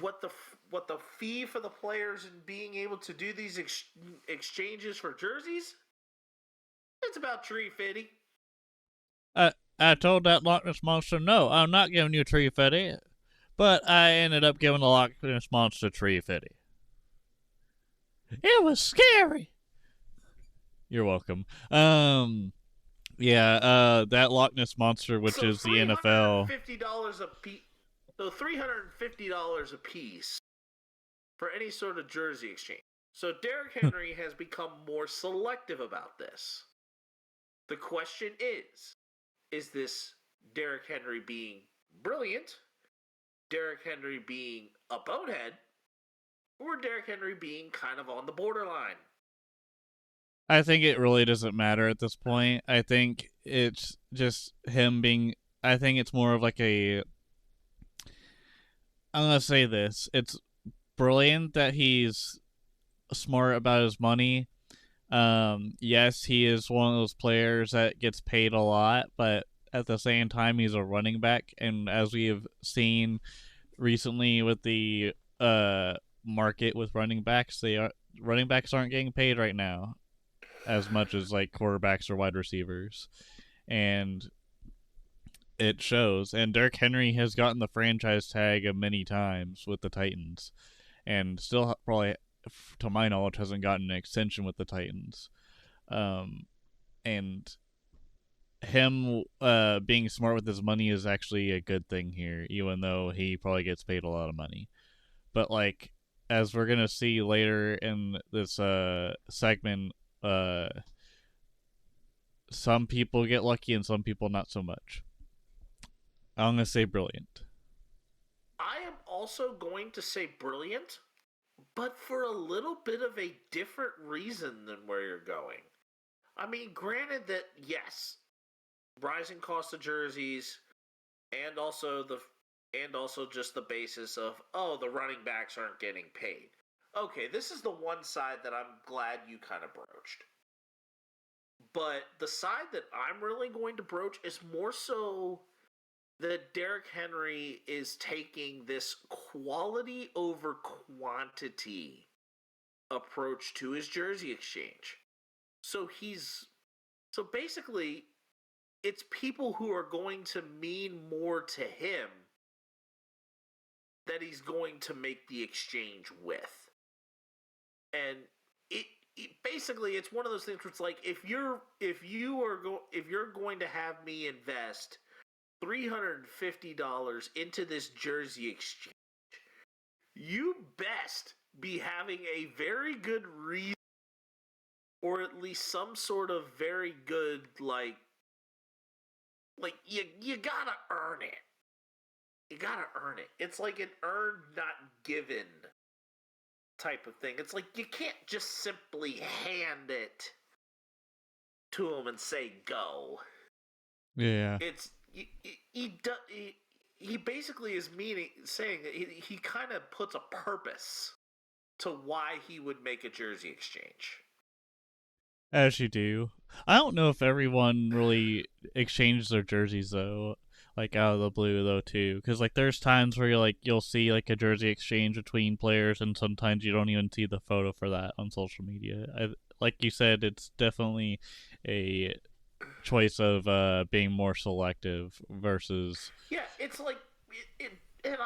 what the fee for the players and being able to do these exchanges for jerseys. It's about $350. I told that Loch Ness Monster, no, I'm not giving you $350, but I ended up giving the Loch Ness Monster $350. It was scary. You're welcome. Yeah, that Loch Ness Monster, which is the NFL. $350 a piece. So $350 a piece for any sort of jersey exchange. So Derrick Henry has become more selective about this. The question is this Derrick Henry being brilliant, Derrick Henry being a bonehead, or Derrick Henry being kind of on the borderline? I think it really doesn't matter at this point. I think it's just him being. I think it's more of like a. I'm gonna say this. It's brilliant that he's smart about his money. Yes, he is one of those players that gets paid a lot, but at the same time, he's a running back, and as we have seen recently with the market with running backs, running backs aren't getting paid right now as much as like quarterbacks or wide receivers, and it shows. And Derrick Henry has gotten the franchise tag many times with the Titans, and still probably, to my knowledge, hasn't gotten an extension with the Titans. And him being smart with his money is actually a good thing here, even though he probably gets paid a lot of money. But like, as we're gonna see later in this segment, some people get lucky and some people not so much. I'm gonna say brilliant. I am also going to say brilliant, but for a little bit of a different reason than where you're going. I mean, granted that, yes, rising cost of jerseys, and also just the basis of, oh, the running backs aren't getting paid. Okay, this is the one side that I'm glad you kind of broached. But the side that I'm really going to broach is more so that Derrick Henry is taking this quality over quantity approach to his jersey exchange. So basically, it's people who are going to mean more to him that he's going to make the exchange with. And it basically, it's one of those things where it's like, if you're going to have me invest $350 into this jersey exchange, you best be having a very good reason, or at least some sort of very good, like you gotta earn it. You gotta earn it. It's like an earned, not given type of thing. It's like you can't just simply hand it to him and say go. Yeah. It's he basically is saying that he kind of puts a purpose to why he would make a jersey exchange. As you do. I don't know if everyone really exchanges their jerseys though, like out of the blue though too, because like there's times where you'll see like a jersey exchange between players, and sometimes you don't even see the photo for that on social media. Like you said, it's definitely a choice of being more selective versus. Yeah, it's like and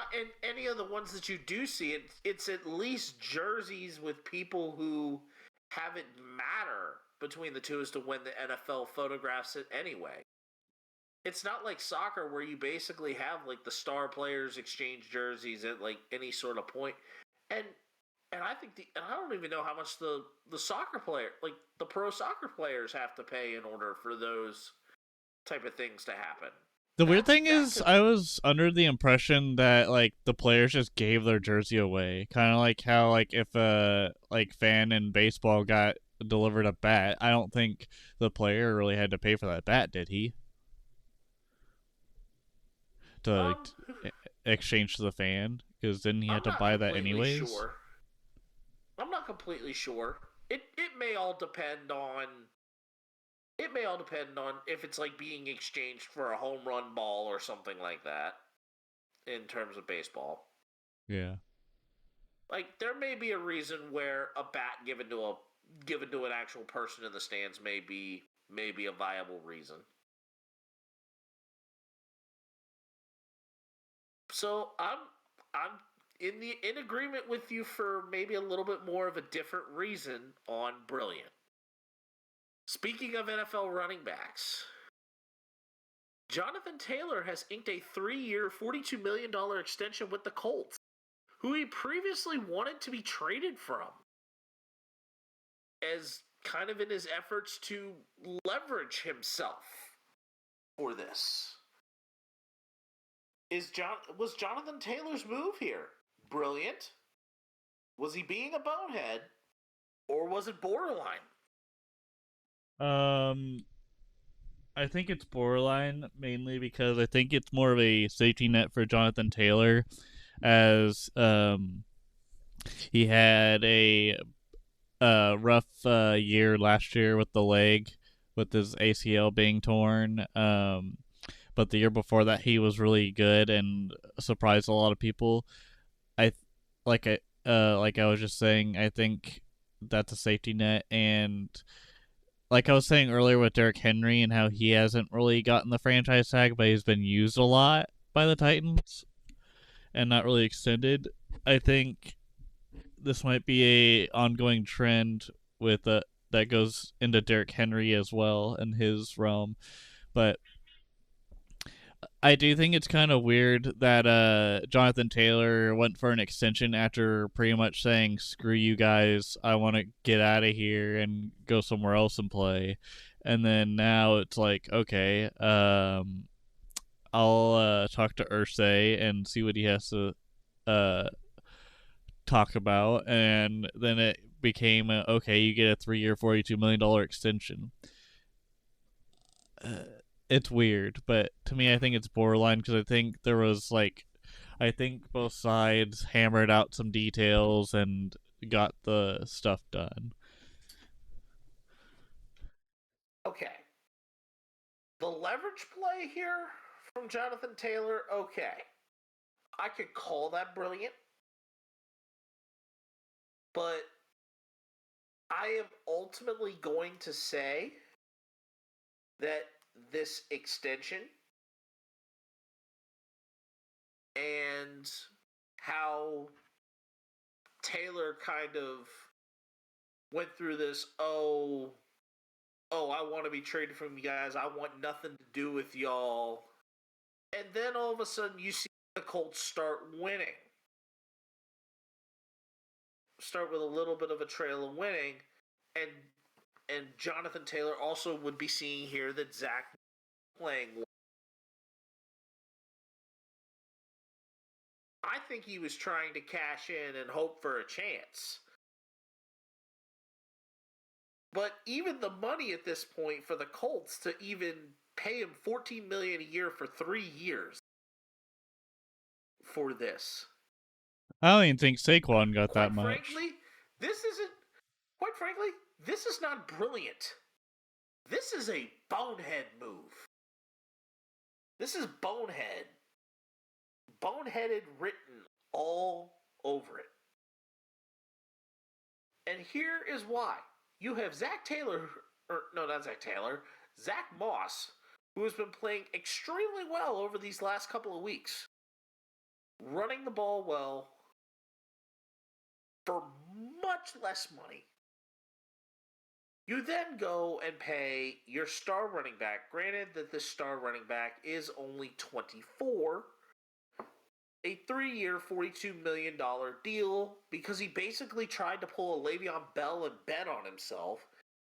any of the ones that you do see, it's at least jerseys with people who have it matter between the two as to when the NFL photographs it anyway. It's not like soccer where you basically have like the star players exchange jerseys at like any sort of point. And I think I don't even know how much the soccer player, like the pro soccer players, have to pay in order for those type of things to happen. The weird thing is, I was under the impression that like the players just gave their jersey away, kind of like how like if a like fan in baseball got delivered a bat, I don't think the player really had to pay for that bat, did he? To exchange to the fan, because didn't he have to buy that anyways? Sure. I'm not completely sure. It may all depend on. It may all depend on if it's like being exchanged for a home run ball or something like that. In terms of baseball. Yeah. Like there may be a reason where a bat given to an actual person in the stands may be a viable reason. So I'm in agreement with you for maybe a little bit more of a different reason on brilliant. Speaking of NFL running backs, Jonathan Taylor has inked a 3-year, $42 million extension with the Colts, who he previously wanted to be traded from, as kind of in his efforts to leverage himself for this. Was Jonathan Taylor's move here brilliant? Was he being a bonehead? Or was it borderline? I think it's borderline, mainly because I think it's more of a safety net for Jonathan Taylor, as he had a rough year last year with the leg, with his ACL being torn. But the year before that, he was really good and surprised a lot of people. I like I like I was just saying, I think that's a safety net, and like I was saying earlier with Derrick Henry and how he hasn't really gotten the franchise tag, but he's been used a lot by the Titans and not really extended. I think this might be a ongoing trend with that goes into Derrick Henry as well in his realm. But I do think it's kind of weird that Jonathan Taylor went for an extension after pretty much saying "screw you guys, I want to get out of here and go somewhere else and play," and then now it's like, okay, I'll talk to Ursay and see what he has to uh, talk about, and then it became okay, you get a 3-year, $42 million extension. It's weird, but to me, I think it's borderline because I think there was like, I think both sides hammered out some details and got the stuff done. Okay. The leverage play here from Jonathan Taylor, okay. I could call that brilliant. But I am ultimately going to say that this extension and how Taylor kind of went through this, oh, I want to be traded from you guys. I want nothing to do with y'all. And then all of a sudden you see the Colts start winning. Start with a little bit of a trail of winning. And Jonathan Taylor also would be seeing here that Zach playing. I think he was trying to cash in and hope for a chance. But even the money at this point for the Colts to even pay him $14 million a year for 3 years for this. I don't even think Saquon got that much. Quite frankly, this is not brilliant. This is a bonehead move. This is bonehead. Boneheaded written all over it. And here is why. You have Zach Moss, who has been playing extremely well over these last couple of weeks. Running the ball well for much less money. You then go and pay your star running back. Granted that this star running back is only 24. A 3-year, $42 million deal because he basically tried to pull a Le'Veon Bell and bet on himself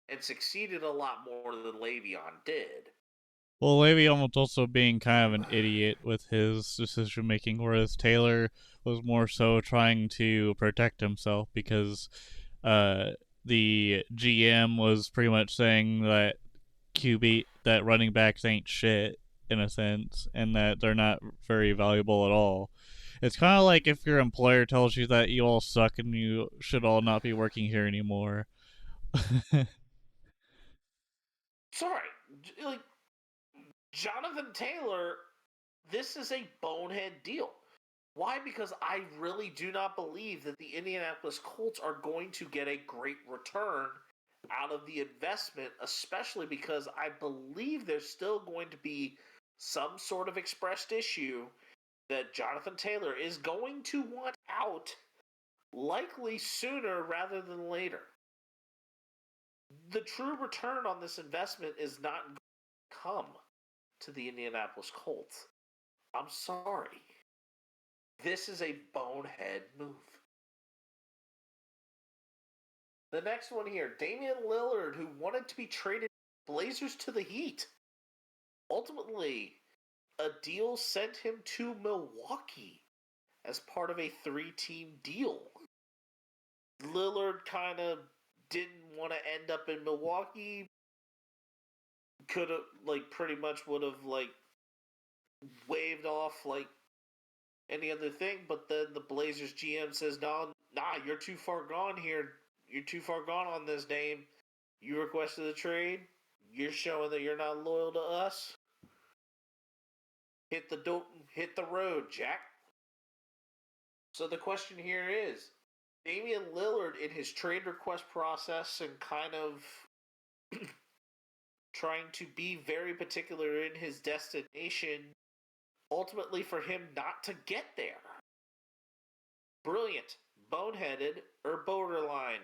and succeeded a lot more than Le'Veon did. Well, Le'Veon was also being kind of an idiot with his decision making, whereas Taylor was more so trying to protect himself because the GM was pretty much saying that that running backs ain't shit in a sense, and that they're not very valuable at all. It's kind of like if your employer tells you that you all suck and you should all not be working here anymore. Sorry, like Jonathan Taylor, this is a bonehead deal. Why? Because I really do not believe that the Indianapolis Colts are going to get a great return out of the investment, especially because I believe there's still going to be some sort of expressed issue that Jonathan Taylor is going to want out likely sooner rather than later. The true return on this investment is not going to come to the Indianapolis Colts. I'm sorry. This is a bonehead move. The next one here, Damian Lillard, who wanted to be traded Blazers to the Heat. Ultimately, a deal sent him to Milwaukee as part of a 3-team deal. Lillard kind of didn't want to end up in Milwaukee. Could have, pretty much would have, waved off, any other thing. But then the Blazers GM says, nah, you're too far gone here, you're too far gone on this, Dame. You requested a trade. You're showing that you're not loyal to us. Hit the road, Jack. So the question here is, Damian Lillard in his trade request process and kind of trying to be very particular in his destination, ultimately for him not to get there. Brilliant, boneheaded, or borderline?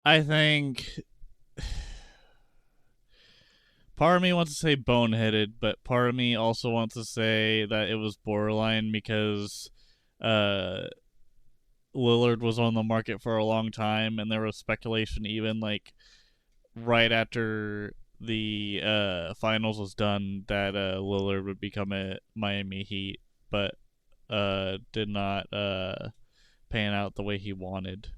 I think part of me wants to say boneheaded, but part of me also wants to say that it was borderline because uh, Lillard was on the market for a long time, and there was speculation even like right after the finals was done that Lillard would become a Miami Heat, but did not pan out the way he wanted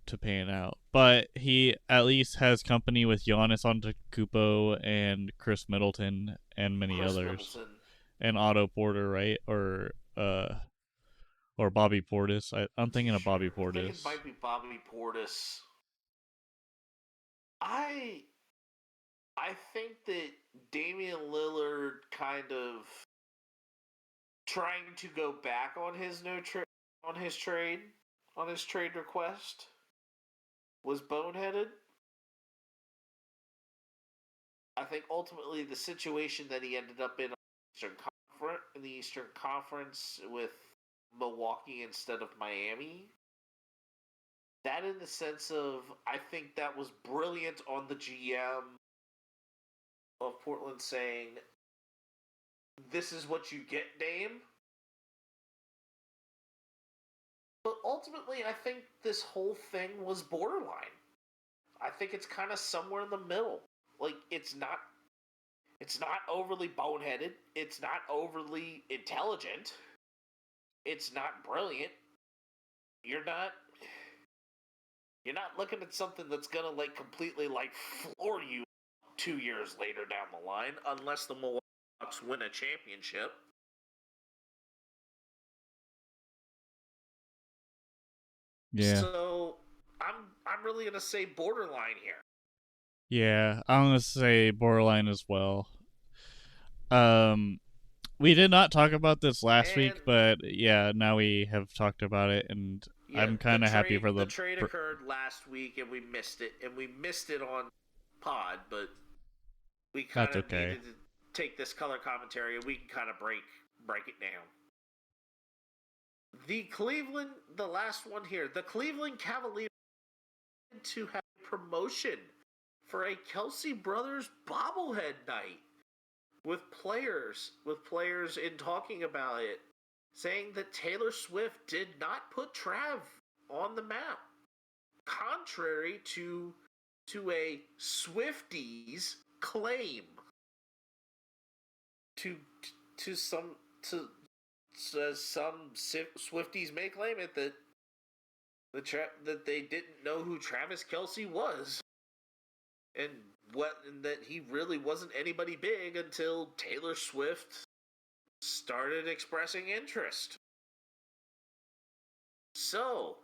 to pan out. But he at least has company with Giannis Antetokounmpo and Chris Middleton and many Chris others, Middleton. and Otto Porter, right? Or Bobby Portis. I'm thinking of Bobby I think it Portis. might be Bobby Portis. I think that Damian Lillard kind of trying to go back on his trade request was boneheaded. I think ultimately the situation that he ended up in the Eastern Conference with Milwaukee instead of Miami, that in the sense of, I think that was brilliant on the GM of Portland saying, this is what you get, Dame. But ultimately, I think this whole thing was borderline. I think it's kind of somewhere in the middle. Like, it's not overly boneheaded. It's not overly intelligent. It's not brilliant. You're not looking at something that's gonna like completely like floor you 2 years later down the line, unless the Milwaukee Bucks win a championship. Yeah. So I'm really gonna say borderline here. Yeah, I'm gonna say borderline as well. Um, we did not talk about this last And week, but yeah, now we have talked about it, and yeah, I'm kind of happy for the trade occurred last week, and we missed it on pod, but we kind That's of okay. needed to take this color commentary, and we can kind of break it down. The last one here, the Cleveland Cavaliers to have promotion for a Kelsey Brothers bobblehead night with players in talking about it saying that Taylor Swift did not put Trav on the map, contrary to a Swifties claim. Some Swifties may claim it that that they didn't know who Travis Kelce was, and that he really wasn't anybody big until Taylor Swift started expressing interest. So,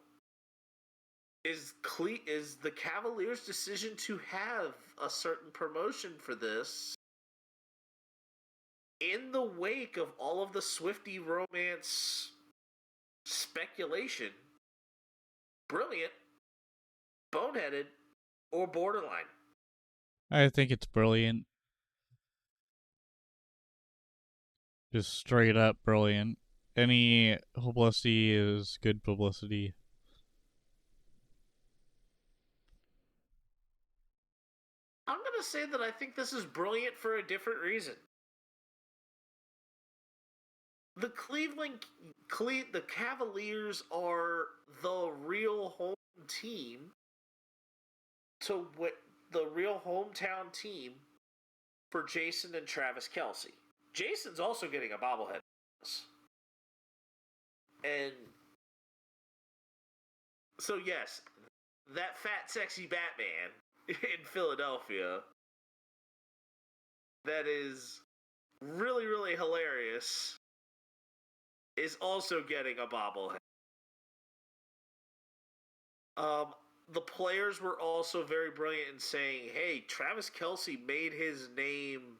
is the Cavaliers' decision to have a certain promotion for this in the wake of all of the Swiftie romance speculation brilliant, boneheaded, or borderline? I think it's brilliant. Just straight up brilliant. Any publicity is good publicity. I'm going to say that I think this is brilliant for a different reason. The the Cavaliers are the real home team to the real hometown team for Jason and Travis Kelce. Jason's also getting a bobblehead. And so, yes, that fat, sexy Batman in Philadelphia, that is really, really hilarious. is also getting a bobblehead. The players were also very brilliant in saying, hey, Travis Kelce made his name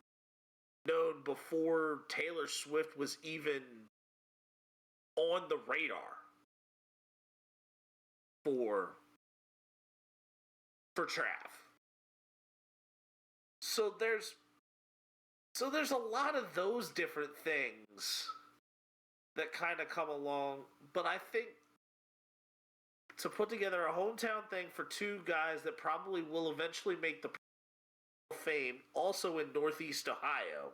known before Taylor Swift was even on the radar for Trav. So there's a lot of those different things that kind of come along, but I think to put together a hometown thing for two guys that probably will eventually make the fame, also in Northeast Ohio,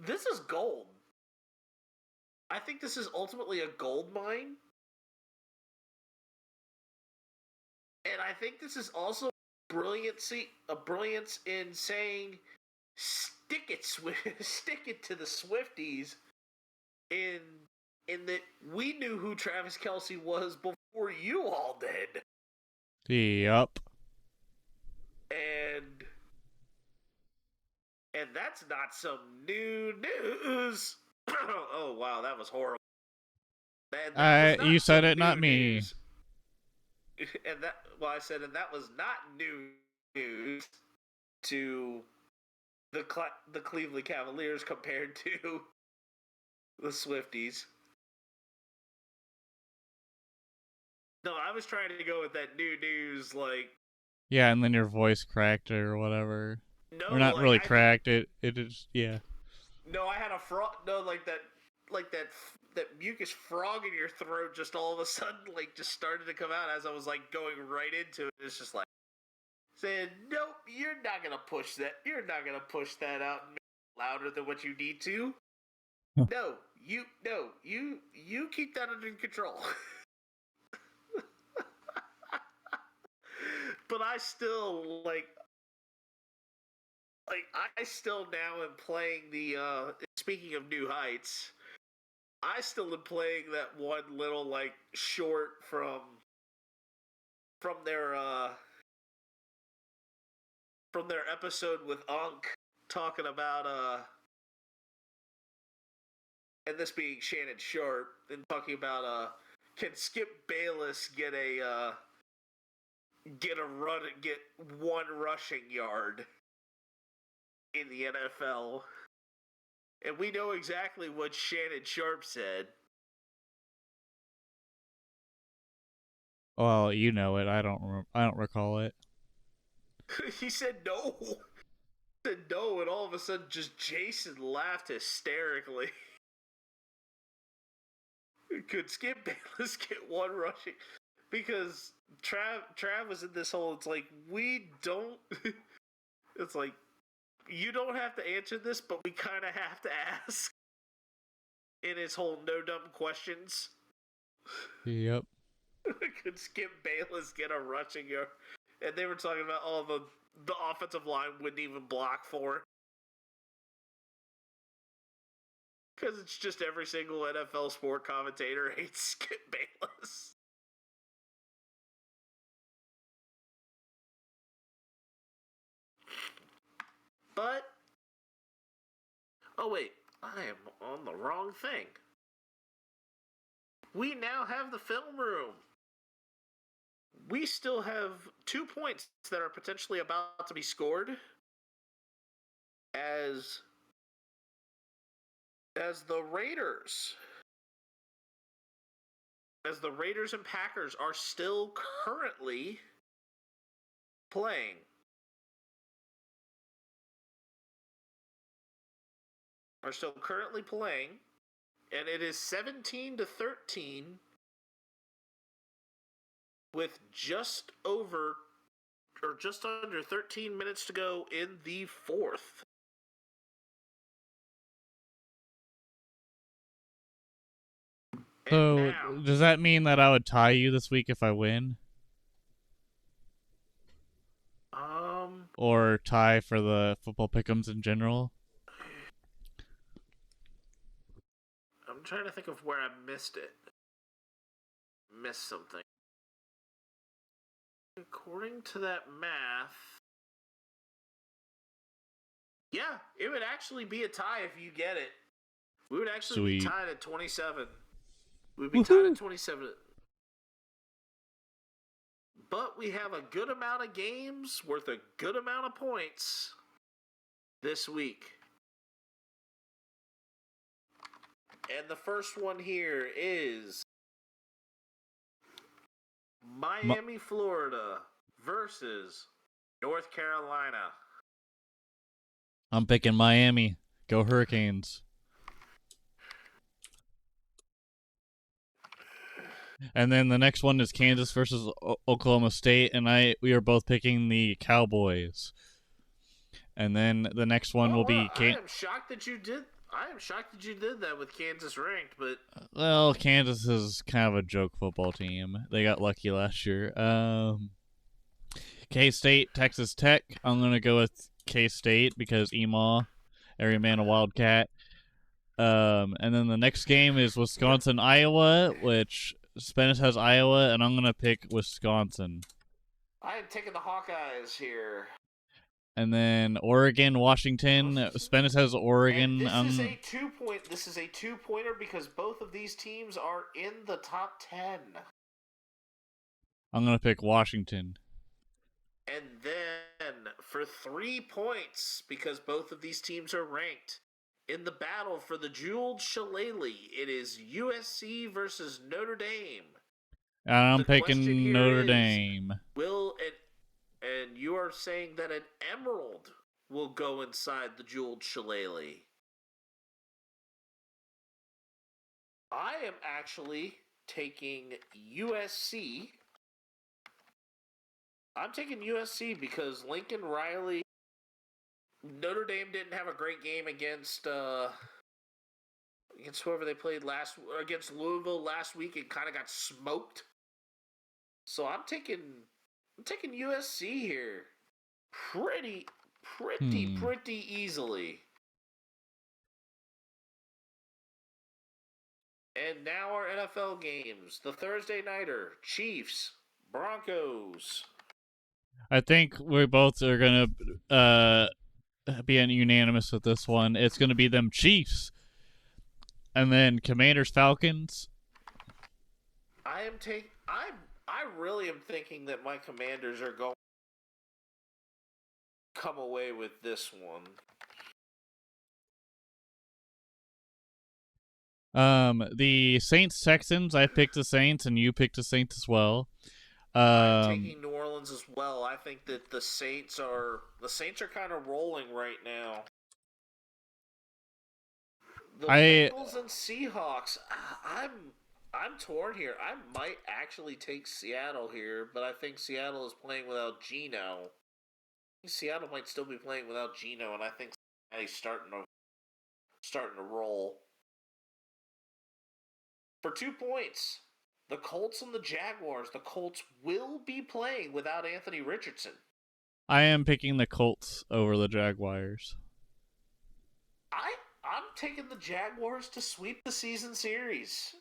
this is gold. I think this is ultimately a gold mine. And I think this is also brilliance in saying, stick it to the Swifties in that we knew who Travis Kelce was before you all did. Yup. And that's not some new news. Oh wow, that was horrible. You said it, not me. And that was not new news to the Cleveland Cavaliers compared to the Swifties. No, I was trying to go with that new news, like. Yeah, and then your voice cracked or whatever. No, or not really cracked. It is, yeah. No, I had a frog. No, like that mucus frog in your throat just all of a sudden just started to come out as I was going right into it. It's just saying, nope, you're not gonna push that. You're not gonna push that out louder than what you need to. No, you keep that under control. But I still I still now am playing the speaking of new heights, I still am playing that one little short from their episode with Unk talking about and this being Shannon Sharp, and talking about can Skip Bayless get one rushing yard in the NFL? And we know exactly what Shannon Sharp said. Well, you know it. I don't recall it. He said no. He said no, and all of a sudden, just Jason laughed hysterically. Could Skip Bayless get one rushing? Because Trav was in this whole. It's we don't. It's you don't have to answer this, but we kind of have to ask. In his whole no dumb questions. Yep. Could Skip Bayless get a rushing yard? And they were talking about the offensive line wouldn't even block for. Because it's just every single NFL sport commentator hates Skip Bayless. But, oh wait, I am on the wrong thing. We now have the film room. We still have 2 points that are potentially about to be scored as the Raiders and Packers are still currently playing. And it is 17-13 with just under 13 minutes to go in the fourth. So, does that mean that I would tie you this week if I win? Or tie for the football pick'ems in general? I'm trying to think of where I missed it. Missed something. According to that math, yeah, it would actually be a tie if you get it. We would actually Sweet. be tied at 27. We'd be tied at 27. But we have a good amount of games worth a good amount of points this week. And the first one here is Miami, Florida versus North Carolina. I'm picking Miami. Go Hurricanes. And then the next one is Kansas versus Oklahoma State, and we are both picking the Cowboys. And then the next one will be I am shocked that you did. I am shocked that you did that with Kansas ranked, but well, Kansas is kind of a joke football team. They got lucky last year. K-State, Texas Tech. I'm gonna go with K-State because Emaw, every man a Wildcat. And then the next game is Wisconsin, Iowa, which Spence has Iowa, and I'm gonna pick Wisconsin. I am taking the Hawkeyes here. And then Oregon, Washington. Spence has Oregon. And this is a 2-point. This is a 2-pointer because both of these teams are in the top 10. I'm gonna pick Washington. And then for 3 points, because both of these teams are ranked, in the battle for the jeweled shillelagh, it is USC versus Notre Dame. I'm picking Notre Dame. And you are saying that an emerald will go inside the jeweled shillelagh. I am actually taking USC. I'm taking USC because Lincoln Riley. Notre Dame didn't have a great game against whoever they played against Louisville last week. It kind of got smoked. So I'm taking USC here, pretty easily. And now our NFL games. The Thursday nighter: Chiefs, Broncos. I think we both are gonna be unanimous with this one. It's gonna be them Chiefs, and then Commanders, Falcons. I really am thinking that my Commanders are going to come away with this one. The Saints, Texans. I picked the Saints, and you picked the Saints as well. I'm taking New Orleans as well. I think that the Saints are kind of rolling right now. The Bengals and Seahawks. I'm torn here. I might actually take Seattle here, but I think Seattle is playing without Geno. Seattle might still be playing without Geno, and I think he's starting to roll. For 2 points, the Colts and the Jaguars. The Colts will be playing without Anthony Richardson. I am picking the Colts over the Jaguars. I'm taking the Jaguars to sweep the season series.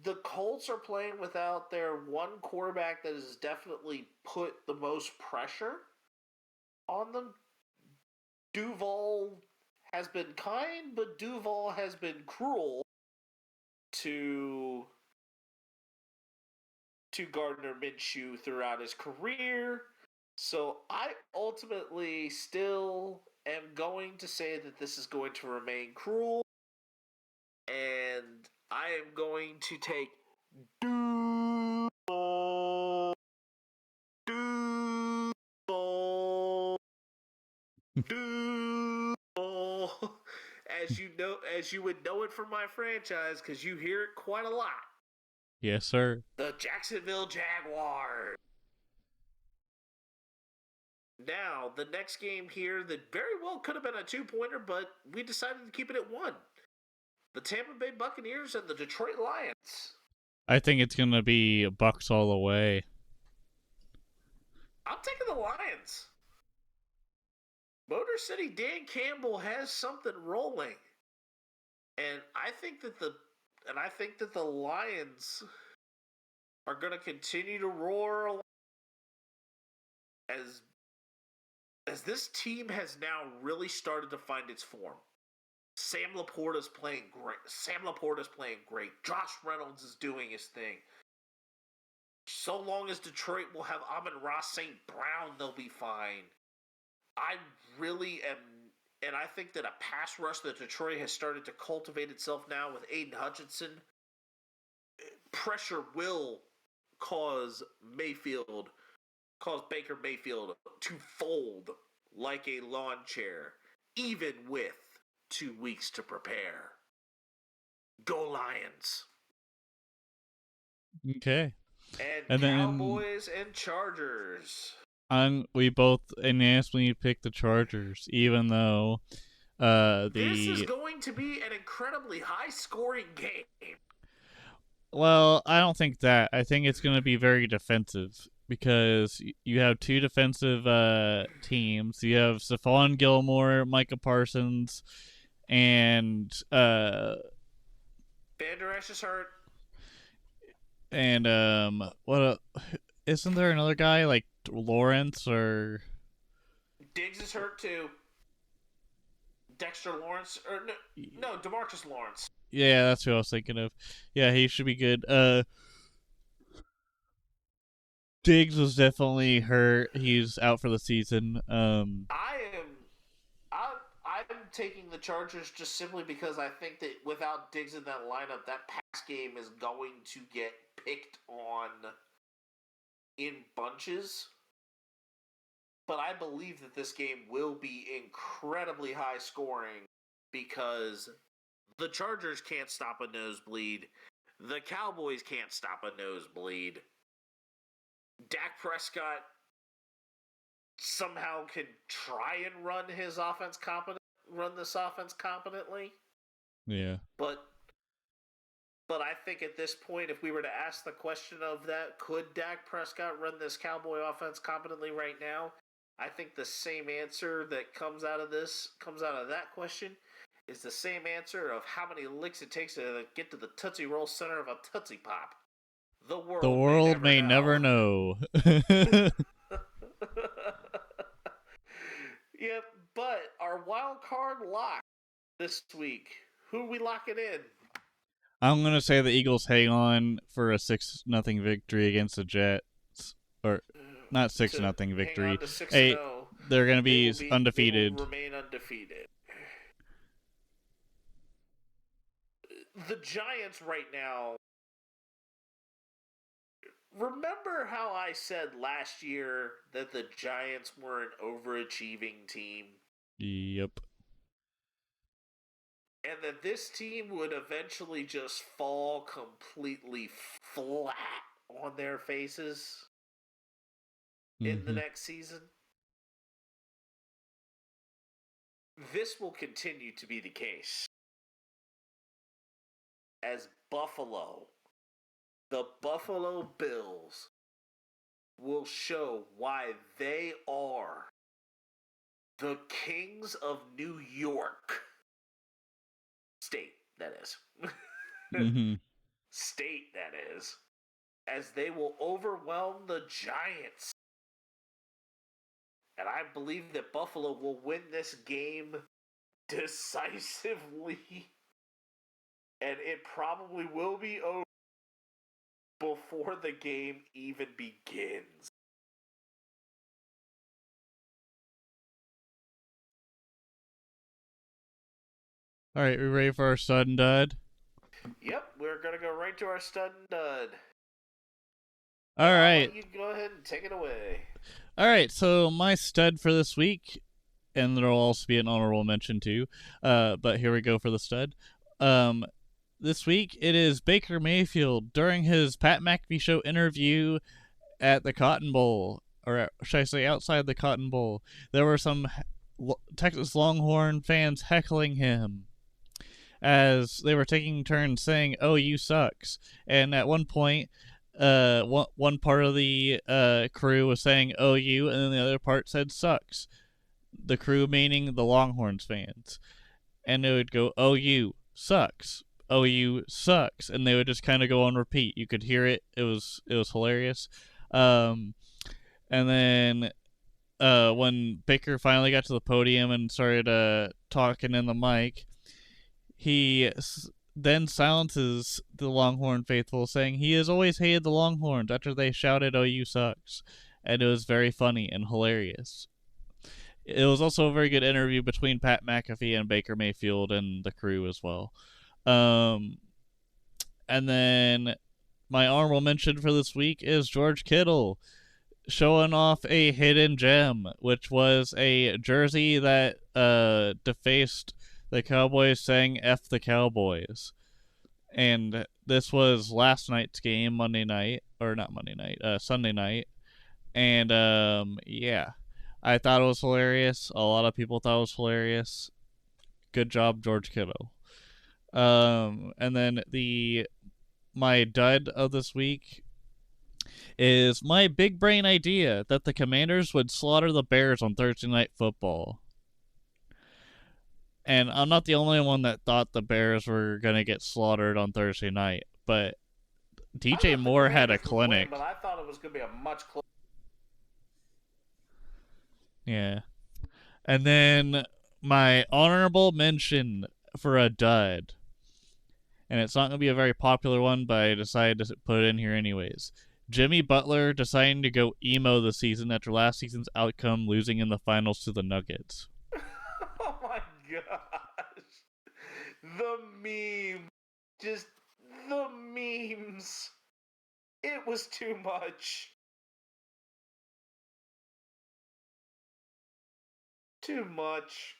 The Colts are playing without their one quarterback that has definitely put the most pressure on them. Duval has been kind, but Duval has been cruel to Gardner Minshew throughout his career. So I ultimately still am going to say that this is going to remain cruel. And I am going to take Duval. As you would know it from my franchise, because you hear it quite a lot. Yes, sir. The Jacksonville Jaguars. Now, the next game here that very well could have been a 2-pointer, but we decided to keep it at 1. The Tampa Bay Buccaneers and the Detroit Lions. I think it's going to be Bucks all the way. I'm taking the Lions. Motor City Dan Campbell has something rolling. And I think that the Lions are going to continue to roar as this team has now really started to find its form. Sam Laporta's playing great. Josh Reynolds is doing his thing. So long as Detroit will have Amon-Ra St. Brown, they'll be fine. I really am, and I think that a pass rush that Detroit has started to cultivate itself now with Aiden Hutchinson, pressure will cause Baker Mayfield to fold like a lawn chair, even with 2 weeks to prepare. Go Lions. Okay. And Cowboys and Chargers. We both unanimously picked the Chargers, even though this is going to be an incredibly high-scoring game. Well, I don't think that. I think it's going to be very defensive because you have two defensive teams. You have Stephon Gilmore, Micah Parsons, and Van Der Esch is hurt. And isn't there another guy like Lawrence or Diggs is hurt too. Dexter Lawrence or no, DeMarcus Lawrence. Yeah, that's who I was thinking of. Yeah, he should be good. Diggs was definitely hurt. He's out for the season. I'm taking the Chargers just simply because I think that without Diggs in that lineup, that pass game is going to get picked on in bunches. But I believe that this game will be incredibly high scoring because the Chargers can't stop a nosebleed. The Cowboys can't stop a nosebleed. Dak Prescott somehow can try and run this offense competently. Yeah. But I think at this point, if we were to ask the question of that, could Dak Prescott run this Cowboy offense competently right now? I think the same answer that comes out of that question is the same answer of how many licks it takes to get to the Tootsie Roll center of a Tootsie Pop. The world may never know. Yep, but our wild card lock this week. Who are we locking in? I'm gonna say the Eagles hang on for a 6-0 victory against the Jets, or not 6-0 victory. They're gonna be undefeated. They will remain undefeated. The Giants right now. Remember how I said last year that the Giants were an overachieving team? Yep. And that this team would eventually just fall completely flat on their faces in the next season? This will continue to be the case. As the Buffalo Bills will show why they are the kings of New York. State, that is. State, that is. As they will overwhelm the Giants. And I believe that Buffalo will win this game decisively. And it probably will be over before the game even begins. All right, we ready for our stud and dud? Yep, we're going to go right to our stud and dud. All right. You go ahead and take it away. All right, so my stud for this week, and there'll also be an honorable mention too, but here we go for the stud. This week, it is Baker Mayfield during his Pat McAfee Show interview at the Cotton Bowl, or should I say outside the Cotton Bowl. There were some Texas Longhorn fans heckling him as they were taking turns saying, "Oh, you sucks." And at one point, one part of the crew was saying "Oh, you," and then the other part said "sucks." The crew meaning the Longhorns fans, and they would go, "Oh, you sucks." "OU sucks," and they would just kind of go on repeat. You could hear it. It was hilarious. And then when Baker finally got to the podium and started talking in the mic, he then silences the Longhorn faithful, saying he has always hated the Longhorns after they shouted "OU sucks," and it was very funny and hilarious. It was also a very good interview between Pat McAfee and Baker Mayfield and the crew as well. And then my honorable mention for this week is George Kittle showing off a hidden gem, which was a jersey that defaced the Cowboys saying F the Cowboys. And this was last night's game, Monday night, or not Monday night, Sunday night. And yeah, I thought it was hilarious. A lot of people thought it was hilarious. Good job, George Kittle. And then my dud of this week is my big brain idea that the Commanders would slaughter the Bears on Thursday Night Football. And I'm not the only one that thought the Bears were going to get slaughtered on Thursday night, but DJ Moore had a clinic. But I thought it was going to be a much closer. Yeah. And then my honorable mention for a dud. And it's not going to be a very popular one, but I decided to put it in here anyways. Jimmy Butler deciding to go emo this season after last season's outcome, losing in the finals to the Nuggets. Oh my gosh. The meme. Just the memes. It was too much. Too much.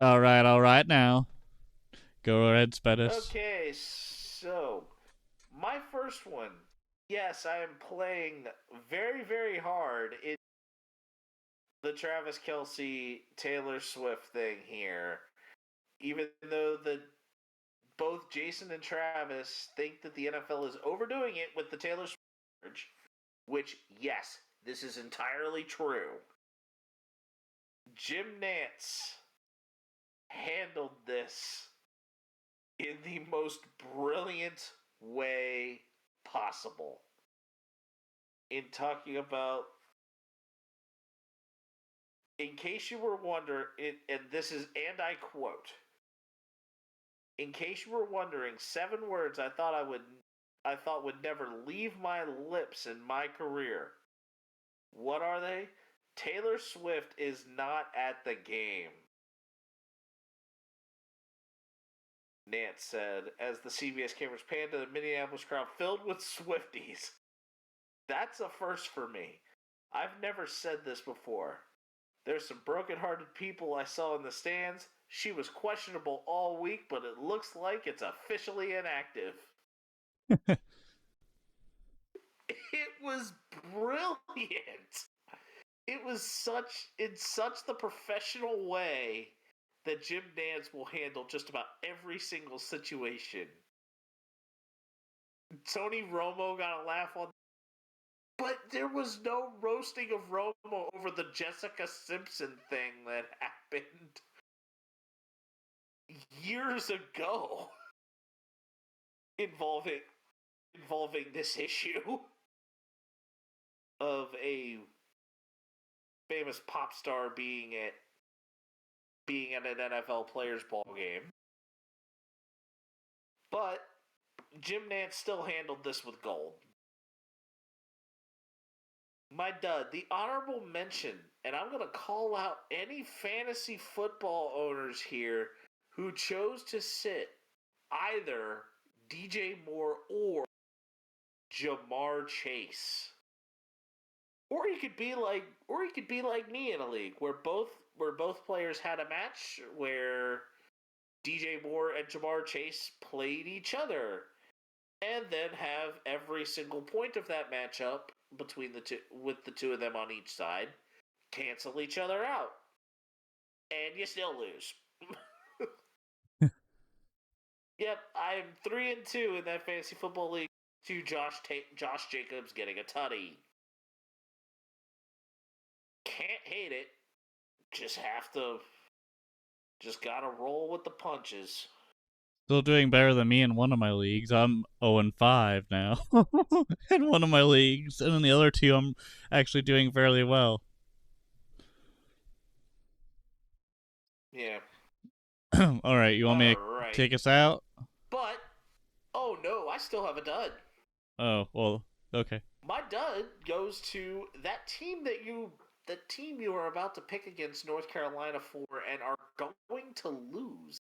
All right now. Go ahead, Spedis. Okay, so my first one. Yes, I am playing very, very hard in the Travis Kelce, Taylor Swift thing here. Even though both Jason and Travis think that the NFL is overdoing it with the Taylor Swift, which, yes, this is entirely true. Jim Nantz handled this in the most brilliant way possible. In talking about, in case you were wondering, and this is, and I quote, in case you were wondering, 7 words I thought would never leave my lips in my career. What are they? Taylor Swift is not at the game. Nance said, as the CBS cameras panned to the Minneapolis crowd filled with Swifties. That's a first for me. I've never said this before. There's some broken-hearted people I saw in the stands. She was questionable all week, but it looks like it's officially inactive. It was brilliant. It was in such the professional way that Jim Nantz will handle just about every single situation. Tony Romo got a laugh on, but there was no roasting of Romo over the Jessica Simpson thing that happened years ago involving this issue of a famous pop star being at an NFL players ball game. But Jim Nantz still handled this with gold. My dud, the honorable mention, and I'm going to call out any fantasy football owners here who chose to sit either DJ Moore or Jamar Chase. Or he could be like me in a league where both players had a match where DJ Moore and Jamar Chase played each other, and then have every single point of that matchup between the two, with the two of them on each side, cancel each other out, and you still lose. Yep, I'm 3-2 in that fantasy football league. To Josh Jacobs getting a tutty. Can't hate it. Just gotta roll with the punches. Still doing better than me in one of my leagues. I'm 0-5 now in one of my leagues, and in the other two, I'm actually doing fairly well. Yeah. All right, you want me to Alright. take us out? But, oh no, I still have a dud. Oh, well, okay. My dud goes to that team you are about to pick against North Carolina for and are going to lose.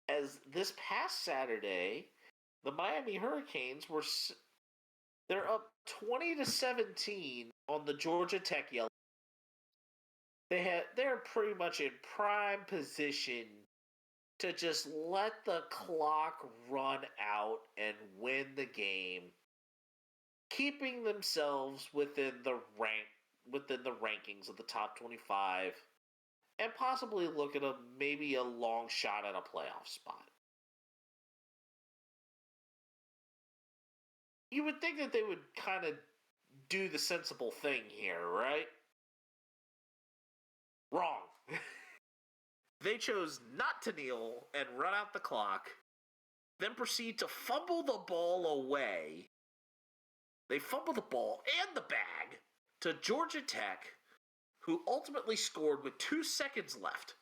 As this past Saturday, the Miami Hurricanes they're up 20-17 on the Georgia Tech Yellow. They're pretty much in prime position to just let the clock run out and win the game, keeping themselves within the rankings of the top 25, and possibly look at maybe a long shot at a playoff spot. You would think that they would kind of do the sensible thing here, right? Wrong. They chose not to kneel and run out the clock, then proceed to fumble the ball away. They fumbled the ball and the bag to Georgia Tech, who ultimately scored with 2 seconds left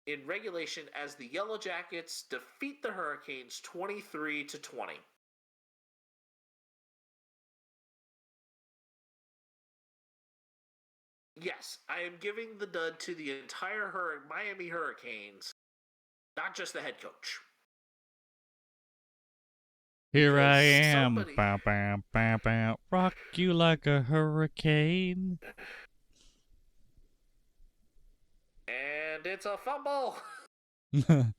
in regulation as the Yellow Jackets defeat the Hurricanes 23-20. Yes, I am giving the dud to the entire Miami Hurricanes, not just the head coach. Here I Because am, somebody- bow, bow, bow, bow, rock you like a hurricane. And it's a fumble. And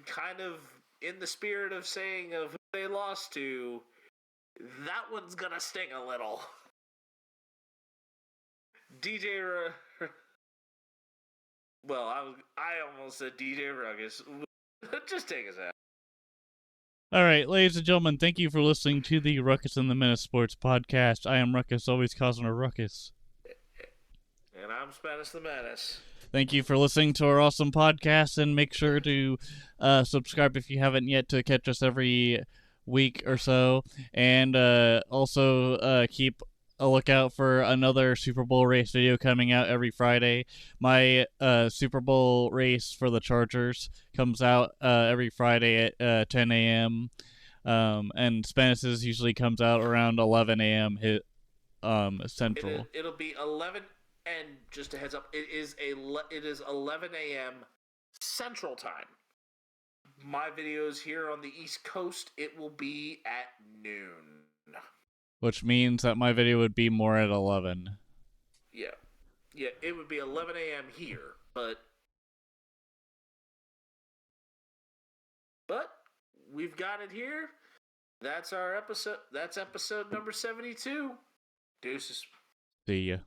kind of in the spirit of saying of who they lost to, that one's gonna sting a little. Well, I almost said DJ Ruckus. Just take us out. All right, ladies and gentlemen, thank you for listening to the Ruckus and the Menace Sports Podcast. I am Ruckus, always causing a ruckus. And I'm Spanish the Menace. Thank you for listening to our awesome podcast, and make sure to subscribe if you haven't yet to catch us every week or so. And also keep a lookout for another Super Bowl race video coming out every Friday. My Super Bowl race for the Chargers comes out every Friday at 10 a.m. And Spanish's usually comes out around 11 a.m. Central. It'll be 11, and just a heads up, it is 11 a.m. Central Time. My videos here on the East Coast, it will be at noon. Which means that my video would be more at 11. Yeah, it would be 11 a.m. here, but we've got it here. That's our episode. That's episode number 72. Deuces. See ya.